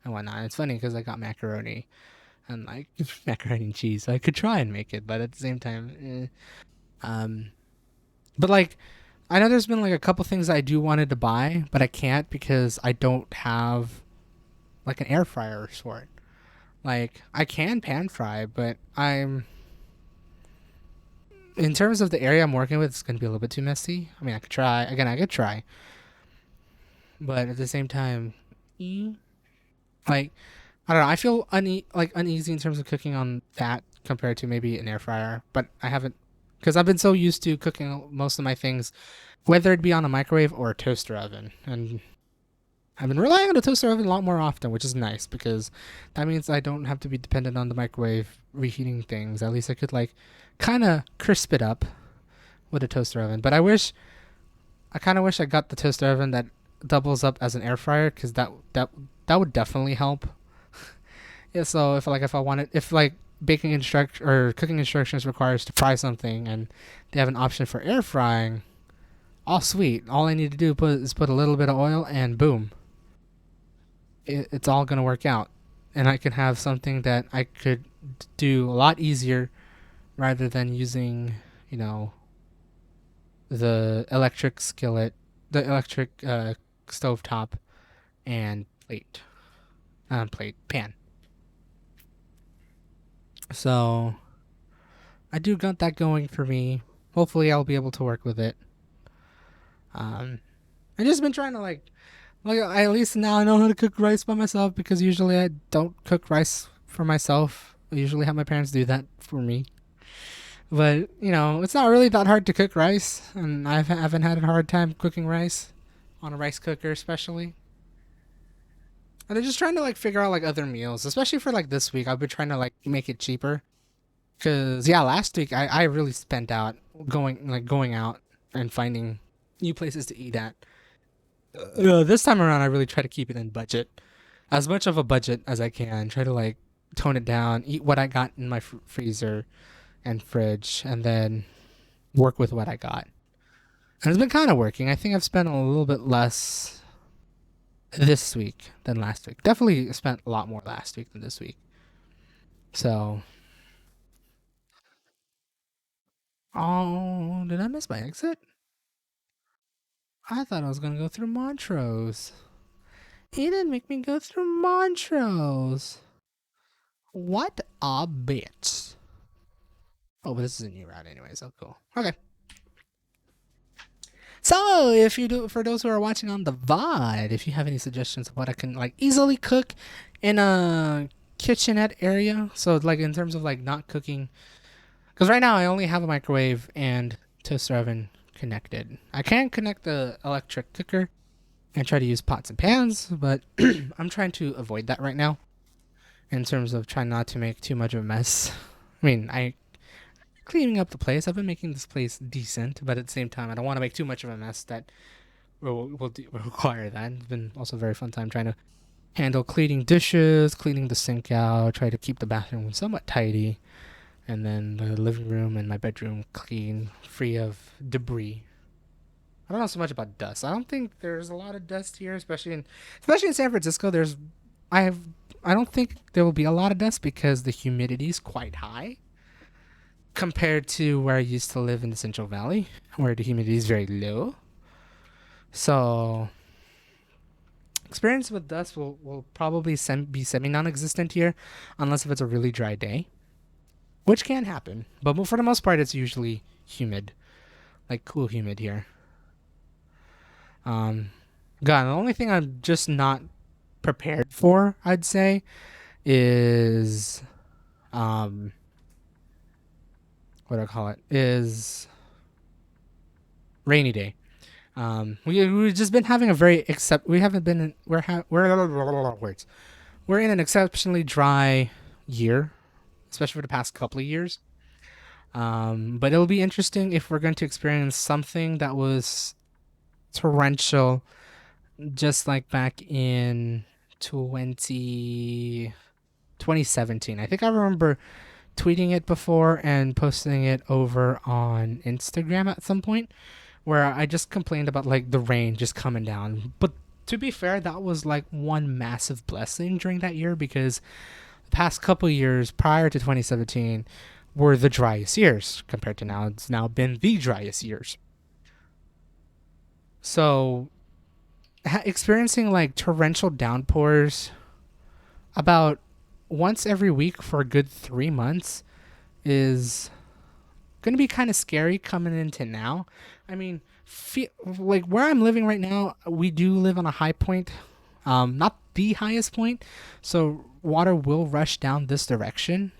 and whatnot. It's funny because I got macaroni and like macaroni and cheese, so I could try and make it, but at the same time, but like I know there's been like a couple things I do wanted to buy, but I can't because I don't have like an air fryer for it. Like I can pan fry, but I'm in terms of the area I'm working with, it's gonna be a little bit too messy. I mean, I could try again. I could try, but at the same time, Like, I don't know. I feel uneasy in terms of cooking on that compared to maybe an air fryer, but I haven't because I've been so used to cooking most of my things, whether it be on a microwave or a toaster oven, and I've been relying on the toaster oven a lot more often, which is nice because that means I don't have to be dependent on the microwave reheating things. At least I could like kind of crisp it up with a toaster oven. But I kind of wish I got the toaster oven that doubles up as an air fryer because that would definitely help. Yeah. So if like baking instruct or cooking instructions requires to fry something and they have an option for air frying, all sweet. All I need to do is put a little bit of oil and boom, it's all gonna work out, and I can have something that I could do a lot easier rather than using, you know, the electric skillet, the electric stovetop, and pan. So I do got that going for me. Hopefully, I'll be able to work with it. I just been trying to like at least now I know how to cook rice by myself because usually I don't cook rice for myself. I usually have my parents do that for me. But you know, it's not really that hard to cook rice, and I haven't had a hard time cooking rice on a rice cooker, especially. And I'm just trying to like figure out like other meals, especially for like this week. I've been trying to like make it cheaper, cause yeah, last week I really spent out going out and finding new places to eat at. This time around, I really try to keep it in budget, as much of a budget as I can. Try to like tone it down, eat what I got in my freezer and fridge, and then work with what I got. And it's been kind of working. I think I've spent a little bit less this week than last week. Definitely spent a lot more last week than this week. So, oh, did I miss my exit? I thought I was gonna go through Montrose. He didn't make me go through Montrose. What a bitch. Oh, but this is a new route anyway, so cool. Okay. So, if you do, for those who are watching on the VOD, if you have any suggestions of what I can like easily cook in a kitchenette area, so like in terms of like not cooking, because right now I only have a microwave and toaster oven connected. I can connect the electric cooker and try to use pots and pans, but I'm trying to avoid that right now in terms of trying not to make too much of a mess. I mean, I cleaning up the place. I've been making this place decent, but at the same time, I don't want to make too much of a mess that will require that. It's been also a very fun time trying to handle cleaning dishes, cleaning the sink out, try to keep the bathroom somewhat tidy, and then the living room and my bedroom clean, free of debris. I don't know so much about dust. I don't think there's a lot of dust here, especially in San Francisco. I have I don't think there will be a lot of dust because the humidity is quite high compared to where I used to live in the Central Valley, where the humidity is very low. So, experience with dust will probably be semi non existent here, unless if it's a really dry day, which can happen. But for the most part, it's usually humid, like cool humid here. Um, God, the only thing I'm just not prepared for, I'd say, is what do I call it? Is rainy day. We've just been having a very we haven't been in, words. We're in an exceptionally dry year, especially for the past couple of years. But it'll be interesting if we're going to experience something that was torrential, just like back in 2017. I think I remember tweeting it before and posting it over on Instagram at some point, where I just complained about like the rain just coming down. But to be fair, that was like one massive blessing during that year because the past couple years prior to 2017 were the driest years compared to now. It's now been the driest years. So experiencing like torrential downpours about once every week for a good 3 months is going to be kind of scary coming into now. I mean, like where I'm living right now, we do live on a high point not the highest point, so water will rush down this direction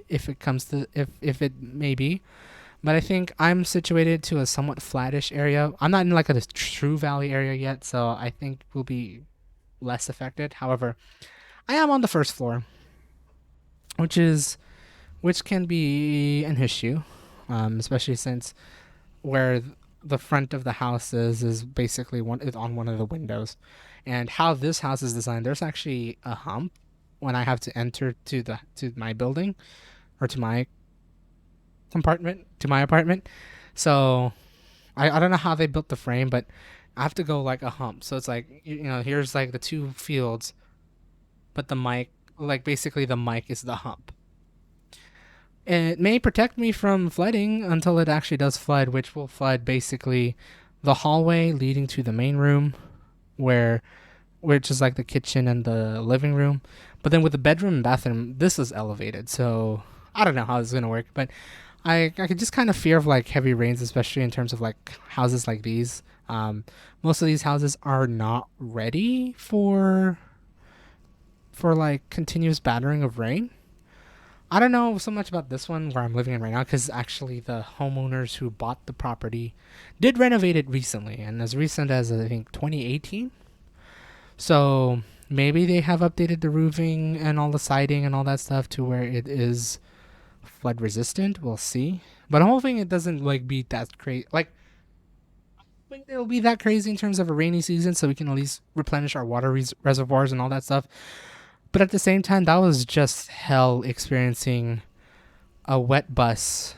if it comes to if it may be. But I think I'm situated to a somewhat flattish area. I'm not in like a true valley area yet, so I think we'll be less affected. However, I am on the first floor, which is which can be an issue, especially since where the front of the house is basically is on one of the windows, and how this house is designed. There's actually a hump when I have to enter to my building or to my compartment to my apartment. So I don't know how they built the frame, but I have to go like a hump. So it's like here's like the two fields, but the mic like basically the mic is the hump. It may protect me from flooding until it actually does flood, which will flood basically the hallway leading to the main room, which is like the kitchen and the living room. But then with the bedroom and bathroom, this is elevated, so I don't know how this is gonna work. But I could just kind of fear of like heavy rains, especially in terms of like houses like these. Most of these houses are not ready for like continuous battering of rain. I don't know so much about this one where I'm living in right now because actually the homeowners who bought the property did renovate it recently, and as recent as I think 2018. So maybe they have updated the roofing and all the siding and all that stuff to where it is flood resistant. We'll see, but I'm hoping it doesn't like be that crazy. Like I think it'll be that crazy in terms of a rainy season, so we can at least replenish our water reservoirs and all that stuff. But at the same time, that was just hell experiencing a wet bus,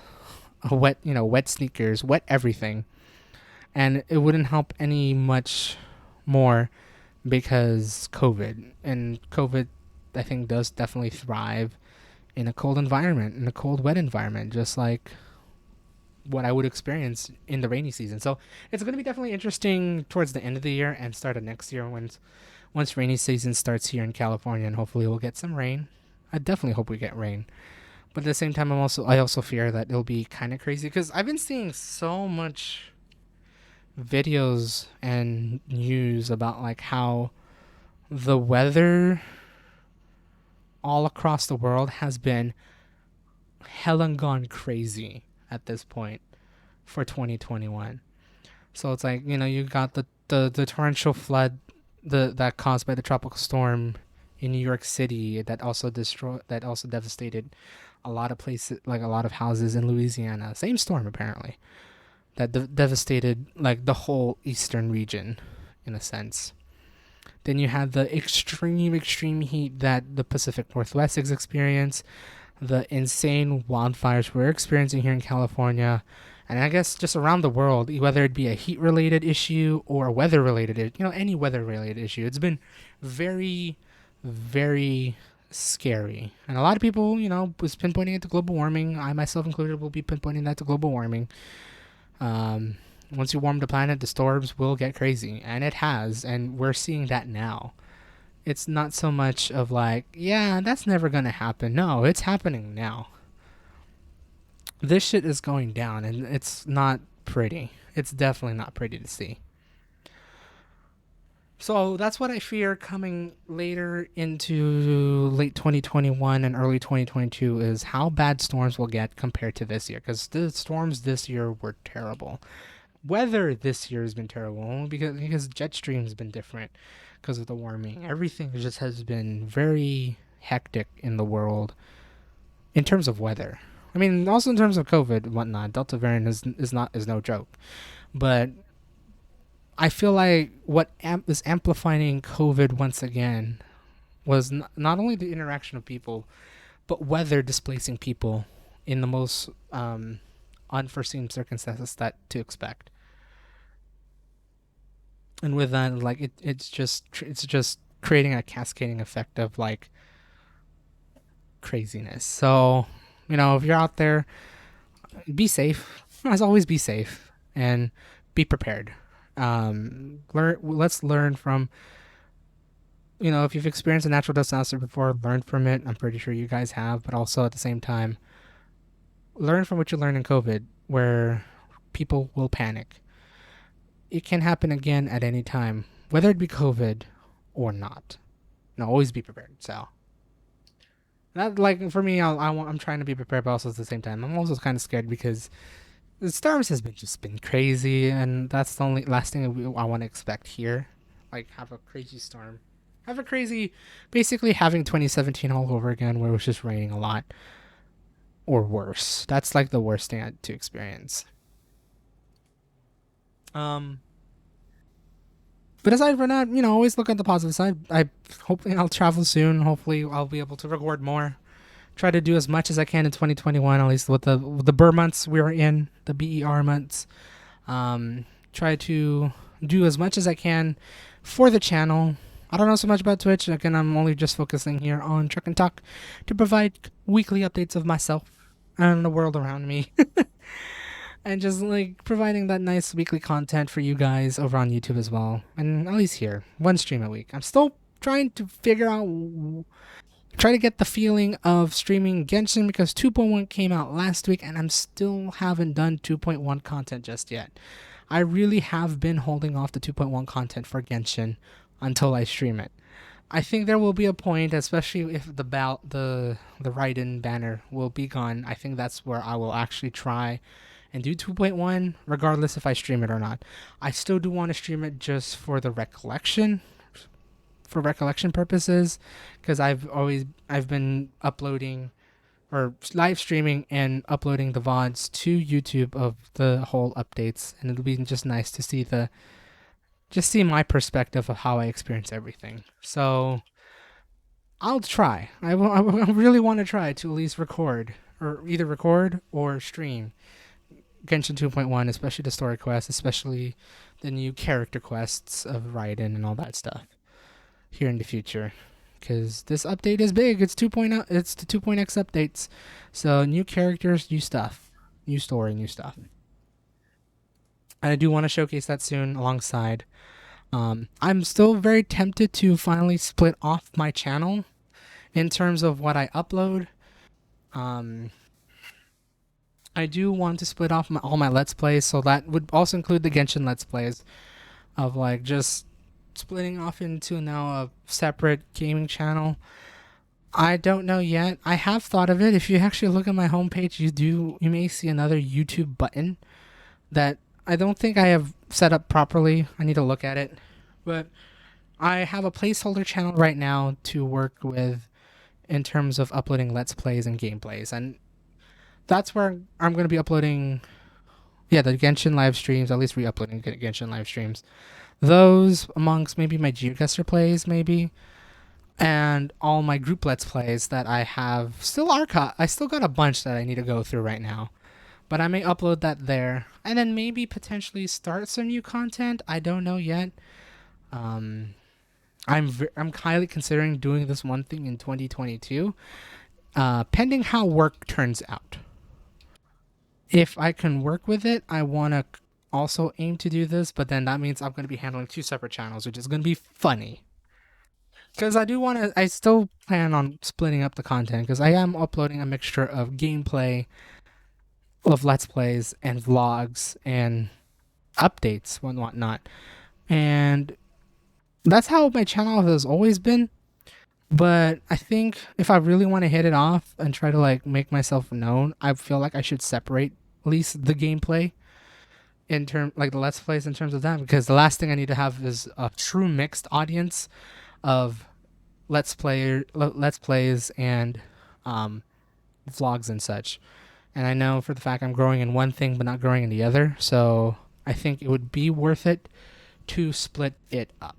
a wet sneakers, wet everything. And it wouldn't help any much more because COVID. And COVID, I think, does definitely thrive in a cold environment, in a cold, wet environment, just like what I would experience in the rainy season. So it's going to be definitely interesting towards the end of the year and start of next year once rainy season starts here in California, and hopefully we'll get some rain. I definitely hope we get rain. But at the same time, I also fear that it'll be kind of crazy because I've been seeing so much videos and news about like how the weather all across the world has been hell and gone crazy at this point for 2021. So it's like you got the torrential flood that caused by the tropical storm in New York City that also devastated a lot of places, like a lot of houses in Louisiana. Same storm apparently that devastated like the whole eastern region in a sense. Then you had the extreme heat that the Pacific Northwest has experienced, the insane wildfires we're experiencing here in California, and I guess just around the world, whether it be a heat-related issue or a weather-related, any weather-related issue. It's been very, very scary, and a lot of people, was pinpointing it to global warming. I myself included will be pinpointing that to global warming. Once you warm the planet, the storms will get crazy, and it has, and we're seeing that now. It's not so much of like, yeah, that's never gonna happen. No, it's happening now. This shit is going down, and it's not pretty. It's definitely not pretty to see. So that's what I fear coming later into late 2021 and early 2022 is how bad storms will get compared to this year. Because the storms this year were terrible. Weather this year has been terrible because jet stream has been different because of the warming. Everything just has been very hectic in the world in terms of weather. I mean, also in terms of COVID and whatnot, Delta variant is no joke. But I feel like what is amplifying COVID once again was not only the interaction of people, but weather displacing people in the most unforeseen circumstances that to expect. And with that, like it's just creating a cascading effect of like craziness. So, if you're out there, be safe. As always, be safe and be prepared. Let's learn from. If you've experienced a natural disaster before, learn from it. I'm pretty sure you guys have, but also at the same time, learn from what you learned in COVID, where people will panic. It can happen again at any time, whether it be COVID or not. No, always be prepared. So that, like, for me, I'm trying to be prepared, but also at the same time, I'm also kind of scared because the storms has been crazy, and that's the only last thing I want to expect here. Like, have a crazy storm, have a crazy, basically having 2017 all over again, where it was just raining a lot, or worse. That's like the worst thing to experience. But aside from that, always look at the positive side. Hopefully I'll travel soon. Hopefully I'll be able to record more. Try to do as much as I can in 2021, at least with the Burr months we were in, the BER months. Try to do as much as I can for the channel. I don't know so much about Twitch. Again, I'm only just focusing here on Truck and Talk to provide weekly updates of myself and the world around me. And just like providing that nice weekly content for you guys over on YouTube as well. And at least here, one stream a week. I'm still trying to figure out, try to get the feeling of streaming Genshin because 2.1 came out last week and I'm still haven't done 2.1 content just yet. I really have been holding off the 2.1 content for Genshin until I stream it. I think there will be a point, especially if the Raiden banner will be gone. I think that's where I will actually try and do 2.1, regardless if I stream it or not. I still do want to stream it just for the recollection purposes, because I've been uploading or live streaming and uploading the VODs to YouTube of the whole updates, and it'll be just nice to see my perspective of how I experience everything. So I'll try. I really want to try to at least record, or either record or stream Genshin 2.1, especially the story quests, especially the new character quests of Raiden and all that stuff here in the future. Because this update is big. It's 2.0. It's the 2.x updates. So new characters, new stuff, new story, new stuff. And I do want to showcase that soon alongside. I'm still very tempted to finally split off my channel in terms of what I upload. I do want to split off all my Let's Plays, so that would also include the Genshin Let's Plays, of like just splitting off into now a separate gaming channel. I don't know yet. I have thought of it. If you actually look at my homepage, you may see another YouTube button that I don't think I have set up properly. I need to look at it. But I have a placeholder channel right now to work with in terms of uploading Let's Plays and gameplays. And that's where I'm going to be uploading, the Genshin live streams, at least re-uploading Genshin live streams. Those amongst maybe my Geoguessr plays, maybe, and all my group Let's Plays that I have still archived. I still got a bunch that I need to go through right now. But I may upload that there, and then maybe potentially start some new content. I don't know yet. I'm highly considering doing this one thing in 2022, pending how work turns out. If I can work with it, I want to also aim to do this, but then that means I'm going to be handling 2 separate channels, which is going to be funny. Because I still plan on splitting up the content, because I am uploading a mixture of gameplay, of Let's Plays, and vlogs, and updates, and whatnot. And that's how my channel has always been. But I think if I really want to hit it off and try to like make myself known, I feel like I should separate at least the gameplay in term like the Let's Plays in terms of that, because the last thing I need to have is a true mixed audience of Let's Plays and vlogs and such. And I know for the fact I'm growing in one thing but not growing in the other, so I think it would be worth it to split it up.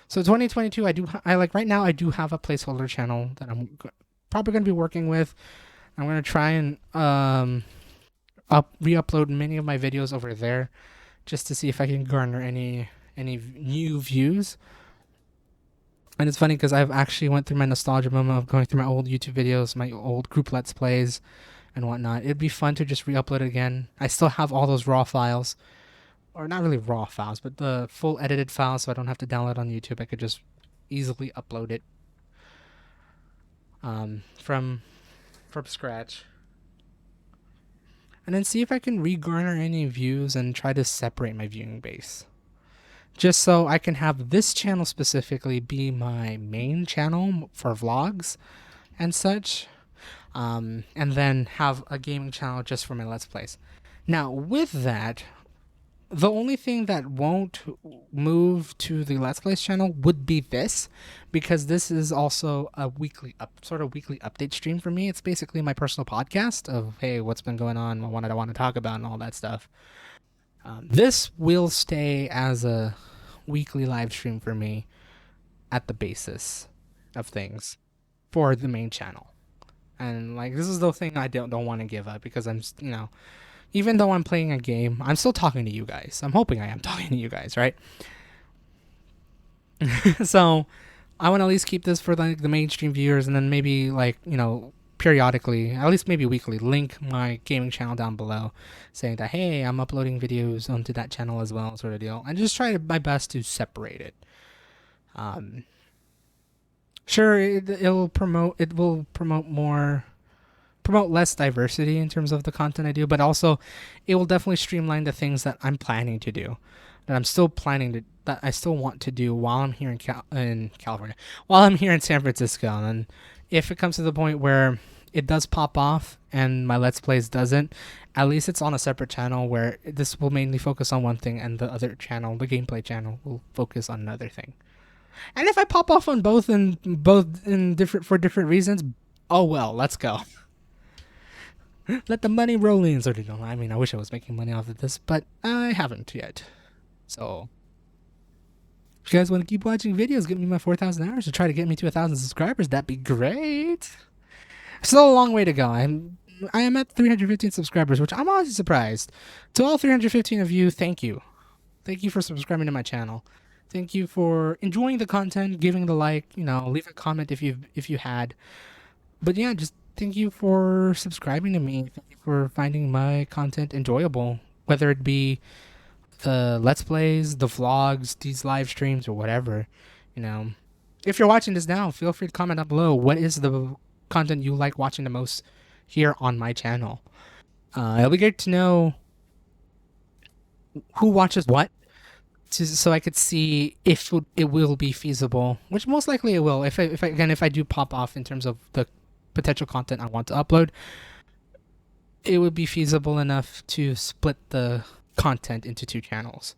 So 2022, right now I do have a placeholder channel that I'm probably going to be working with. I'm going to try and re-upload many of my videos over there, just to see if I can garner any new views. And it's funny because I've actually went through my nostalgia moment of going through my old YouTube videos, my old group Let's Plays, and whatnot. It'd be fun to just re-upload it again. I still have all those raw files. Or not really raw files, but the full edited files, so I don't have to download on YouTube. I could just easily upload it from scratch. And then see if I can re-garner any views and try to separate my viewing base. just so I can have this channel specifically be my main channel for vlogs and such, and then have a gaming channel just for my Let's Plays. Now, with that, the only thing that won't move to the Let's Plays channel would be this, because this is also a sort of weekly update stream for me. It's basically my personal podcast of, hey, what's been going on, what I want to talk about, and all that stuff. This will stay as a weekly live stream for me at the basis of things for the main channel. And like, this is the thing I don't want to give up, because I'm, even though I'm playing a game, I'm still talking to you guys. I'm hoping I am talking to you guys, right? So I want to at least keep this for like the mainstream viewers, and then maybe like, periodically, at least maybe weekly, link my gaming channel down below, saying that, hey, I'm uploading videos onto that channel as well, sort of deal. And just try my best to separate it. Sure, it will promote less diversity in terms of the content I do, but also it will definitely streamline the things that I'm planning to do, that I still want to do while I'm here in California, while I'm here in San Francisco. And if it comes to the point where it does pop off and my Let's Plays doesn't, at least it's on a separate channel where this will mainly focus on one thing, and the other channel, the gameplay channel, will focus on another thing. And if I pop off on both for different reasons, oh well, let's go. Let the money roll in, sort of. I mean, I wish I was making money off of this, but I haven't yet. So, if you guys want to keep watching videos, give me my 4,000 hours to try to get me to 1,000 subscribers. That'd be great. Still a long way to go. I am at 315 subscribers, which I'm honestly surprised. To all 315 of you, thank you. Thank you for subscribing to my channel. Thank you for enjoying the content, giving the like, leave a comment if you had. But yeah, just thank you for subscribing to me. Thank you for finding my content enjoyable, whether it be the Let's Plays, the vlogs, these live streams, or whatever. If you're watching this now, feel free to comment down below. What is the content you like watching the most here on my channel? It'll be great to know who watches what, so I could see if it will be feasible, which most likely it will. If I do pop off in terms of the potential content I want to upload, it would be feasible enough to split the content into two channels.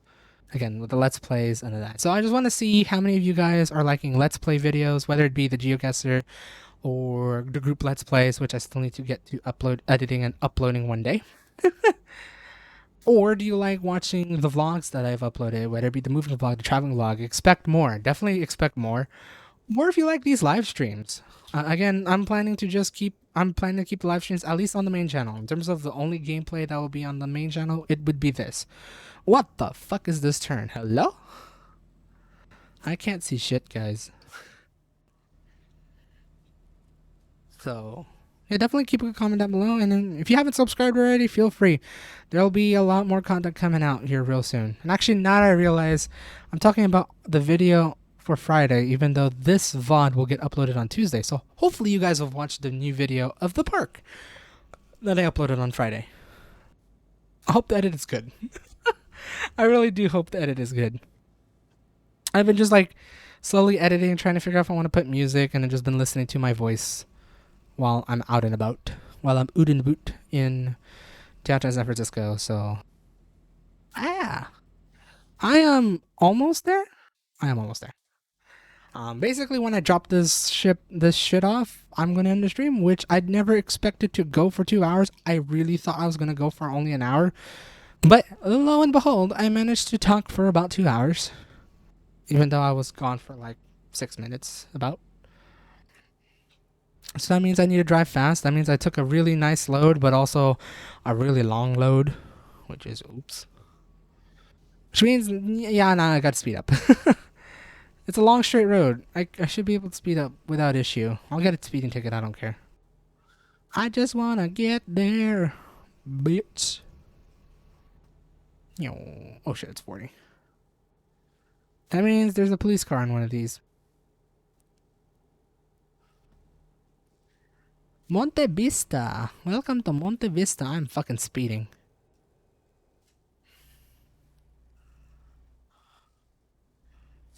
Again, with the Let's Plays and that. So I just want to see how many of you guys are liking Let's Play videos, whether it be the GeoGuessr or the group Let's Plays, which I still need to get to editing and uploading one day. Or do you like watching the vlogs that I've uploaded, whether it be the moving vlog, the traveling vlog? Expect more. Definitely expect more. Or if you like these live streams. Again, I'm planning to keep the live streams at least on the main channel. In terms of the only gameplay that will be on the main channel, it would be this. What the fuck is this turn? Hello? I can't see shit, guys. So, yeah, definitely keep a comment down below. And then if you haven't subscribed already, feel free. There'll be a lot more content coming out here real soon. And actually, now that I realize, I'm talking about the video for Friday, even though this VOD will get uploaded on Tuesday. So hopefully you guys have watched the new video of the park that I uploaded on Friday. I hope the edit is good. I really do hope the edit is good. I've been just like slowly editing, trying to figure out if I want to put music, and I've just been listening to my voice while I'm out and about, while I'm out and about in downtown San Francisco. So, I am almost there. Basically, when I drop this shit off, I'm gonna end the stream, which I'd never expected to go for 2 hours. I really thought I was gonna go for only an hour, but lo and behold, I managed to talk for about 2 hours, even though I was gone for like 6 minutes about. So that means I need to drive fast. That means I took a really nice load, but also a really long load, which is oops. Which means, yeah, nah, I gotta speed up. It's a long straight road. I should be able to speed up without issue. I'll get a speeding ticket, I don't care. I just wanna get there, bitch. Oh shit, it's 40. That means there's a police car on one of these. Monte Vista. Welcome to Monte Vista. I'm fucking speeding.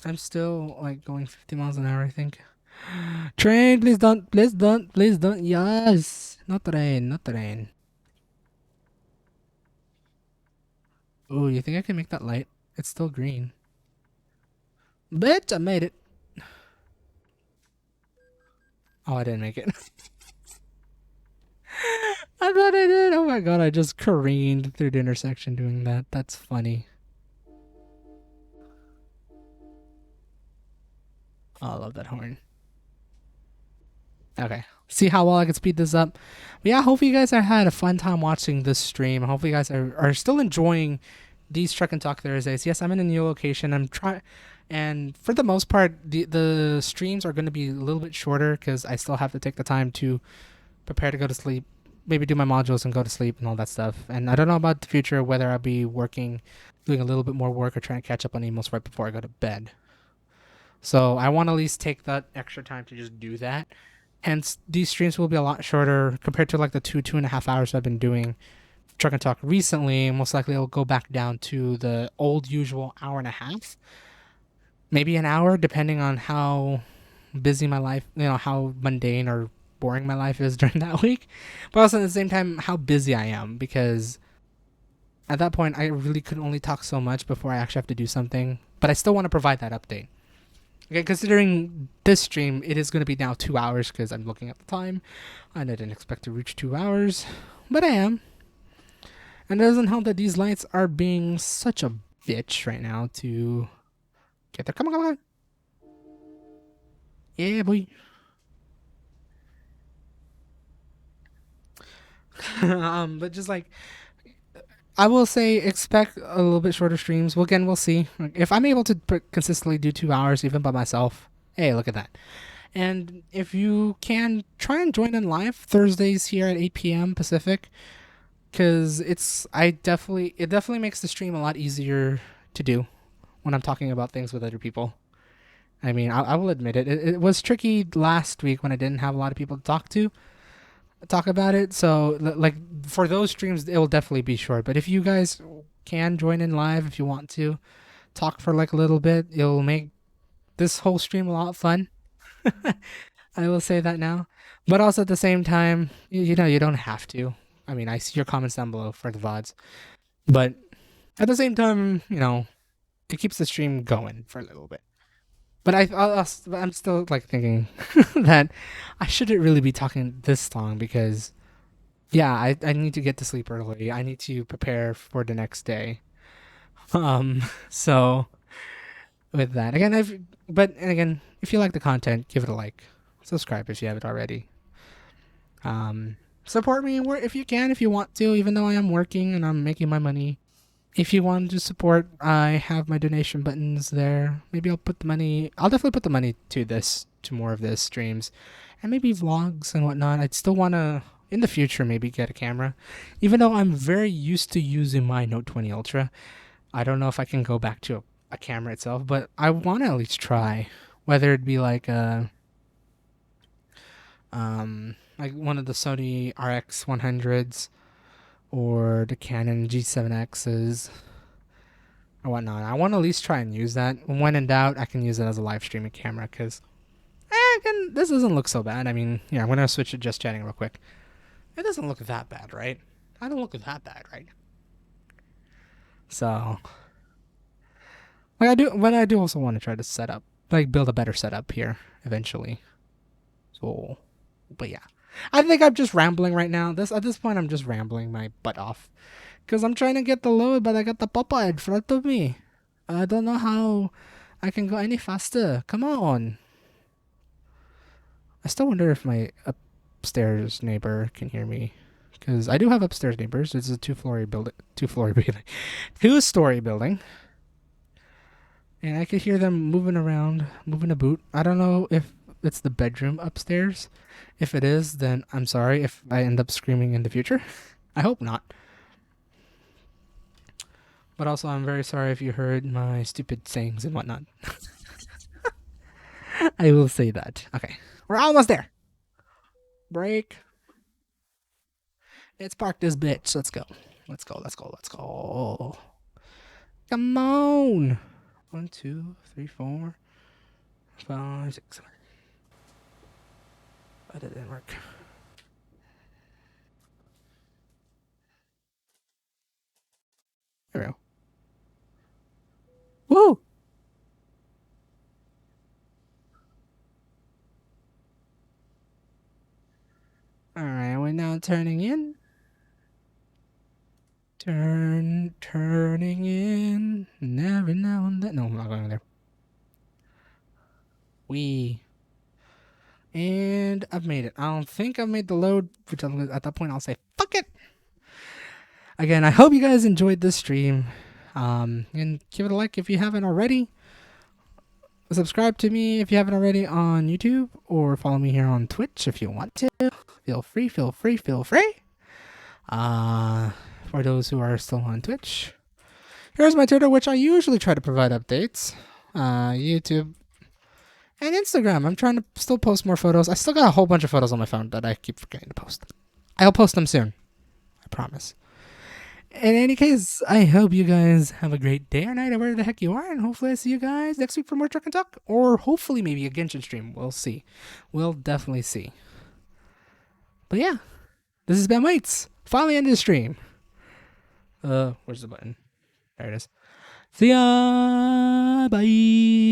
I'm still like going 50 miles an hour, I think. Train, please don't, please don't, please don't. Yes, not train, not train. Oh, you think I can make that light? It's still green. Bitch, I made it. Oh, I didn't make it. I thought I did. Oh my god, I just careened through the intersection doing that. That's funny. Oh, I love that horn. Okay. See how well I can speed this up? But yeah, hopefully you guys have had a fun time watching this stream. Hopefully you guys are still enjoying these Truck and Talk Thursdays. Yes, I'm in a new location. I'm trying, and for the most part, the streams are going to be a little bit shorter because I still have to take the time to prepare to go to sleep, maybe do my modules and go to sleep and all that stuff. And I don't know about the future whether I'll be working, doing a little bit more work or trying to catch up on emails right before I go to bed. So I want to at least take that extra time to just do that. Hence, these streams will be a lot shorter compared to like the 2.5 hours I've been doing Truck and Talk recently. Most likely, I'll go back down to the old usual hour and a half, maybe an hour, depending on how busy my life, how mundane or boring my life is during that week. But also at the same time, how busy I am, because at that point, I really could only talk so much before I actually have to do something. But I still want to provide that update. Okay, considering this stream, it is going to be now 2 hours because I'm looking at the time. I didn't expect to reach 2 hours, but I am. And it doesn't help that these lights are being such a bitch right now to get there. Come on, come on. Yeah, boy. But just like, I will say, expect a little bit shorter streams. Well, again, we'll see. If I'm able to consistently do 2 hours even by myself, hey, look at that. And if you can, try and join in live Thursdays here at 8 p.m. Pacific, because it definitely makes the stream a lot easier to do when I'm talking about things with other people. I mean, I will admit it. It was tricky last week when I didn't have a lot of people to talk about it. So like for those streams, it will definitely be short. But if you guys can join in live, if you want to talk for like a little bit, it'll make this whole stream a lot of fun. I will say that now. But also at the same time, you don't have to. I mean, I see your comments down below for the VODs. But at the same time, it keeps the stream going for a little bit. But I'm still like thinking that I shouldn't really be talking this long because, yeah, I need to get to sleep early. I need to prepare for the next day. So with that, if you like the content, give it a like, subscribe if you haven't already. Support me if you can, if you want to, even though I am working and I'm making my money. If you want to support, I have my donation buttons there. Maybe I'll definitely put the money to more of this streams and maybe vlogs and whatnot. I'd still want to, in the future, maybe get a camera. Even though I'm very used to using my Note 20 Ultra, I don't know if I can go back to a camera itself, but I want to at least try. Whether it be like like one of the Sony RX 100s or the Canon G7Xs or whatnot. I want to at least try and use that. When in doubt, I can use it as a live streaming camera because this doesn't look so bad. I mean, yeah, I'm going to switch to just chatting real quick. It doesn't look that bad, right? I don't look that bad, right? So, I do also want to try to build a better setup here eventually. So, but yeah. I think I'm just rambling right now. At this point, I'm just rambling my butt off. Because I'm trying to get the load, but I got the papa in front of me. I don't know how I can go any faster. Come on. I still wonder if my upstairs neighbor can hear me. Because I do have upstairs neighbors. It's a two-story building. Two-story building. And I could hear them moving around, moving a boot. I don't know if it's the bedroom upstairs. If it is, then I'm sorry if I end up screaming in the future. I hope not. But also, I'm very sorry if you heard my stupid sayings and whatnot. I will say that. Okay. We're almost there. Break. Let's park this bitch. Let's go. Let's go. Come on. 1, 2, 3, 4, 5, 6. But it didn't work. There we go. Woo! Alright, we're now turning in. Turning in. Every now and then. No, I'm not going there. And I've made it. I don't think I've made the load, which at that point I'll say, fuck it! Again, I hope you guys enjoyed this stream. And give it a like if you haven't already. Subscribe to me if you haven't already on YouTube, or follow me here on Twitch if you want to. Feel free. For those who are still on Twitch, here's my Twitter, which I usually try to provide updates. YouTube and Instagram. I'm trying to still post more photos. I still got a whole bunch of photos on my phone that I keep forgetting to post. I'll post them soon. I promise. In any case, I hope you guys have a great day or night or wherever the heck you are, and hopefully I see you guys next week for more Truck and Talk, or hopefully maybe a Genshin stream. We'll see. We'll definitely see. But yeah, this has been Waits. Finally ended the stream. Where's the button? There it is. See ya! Bye!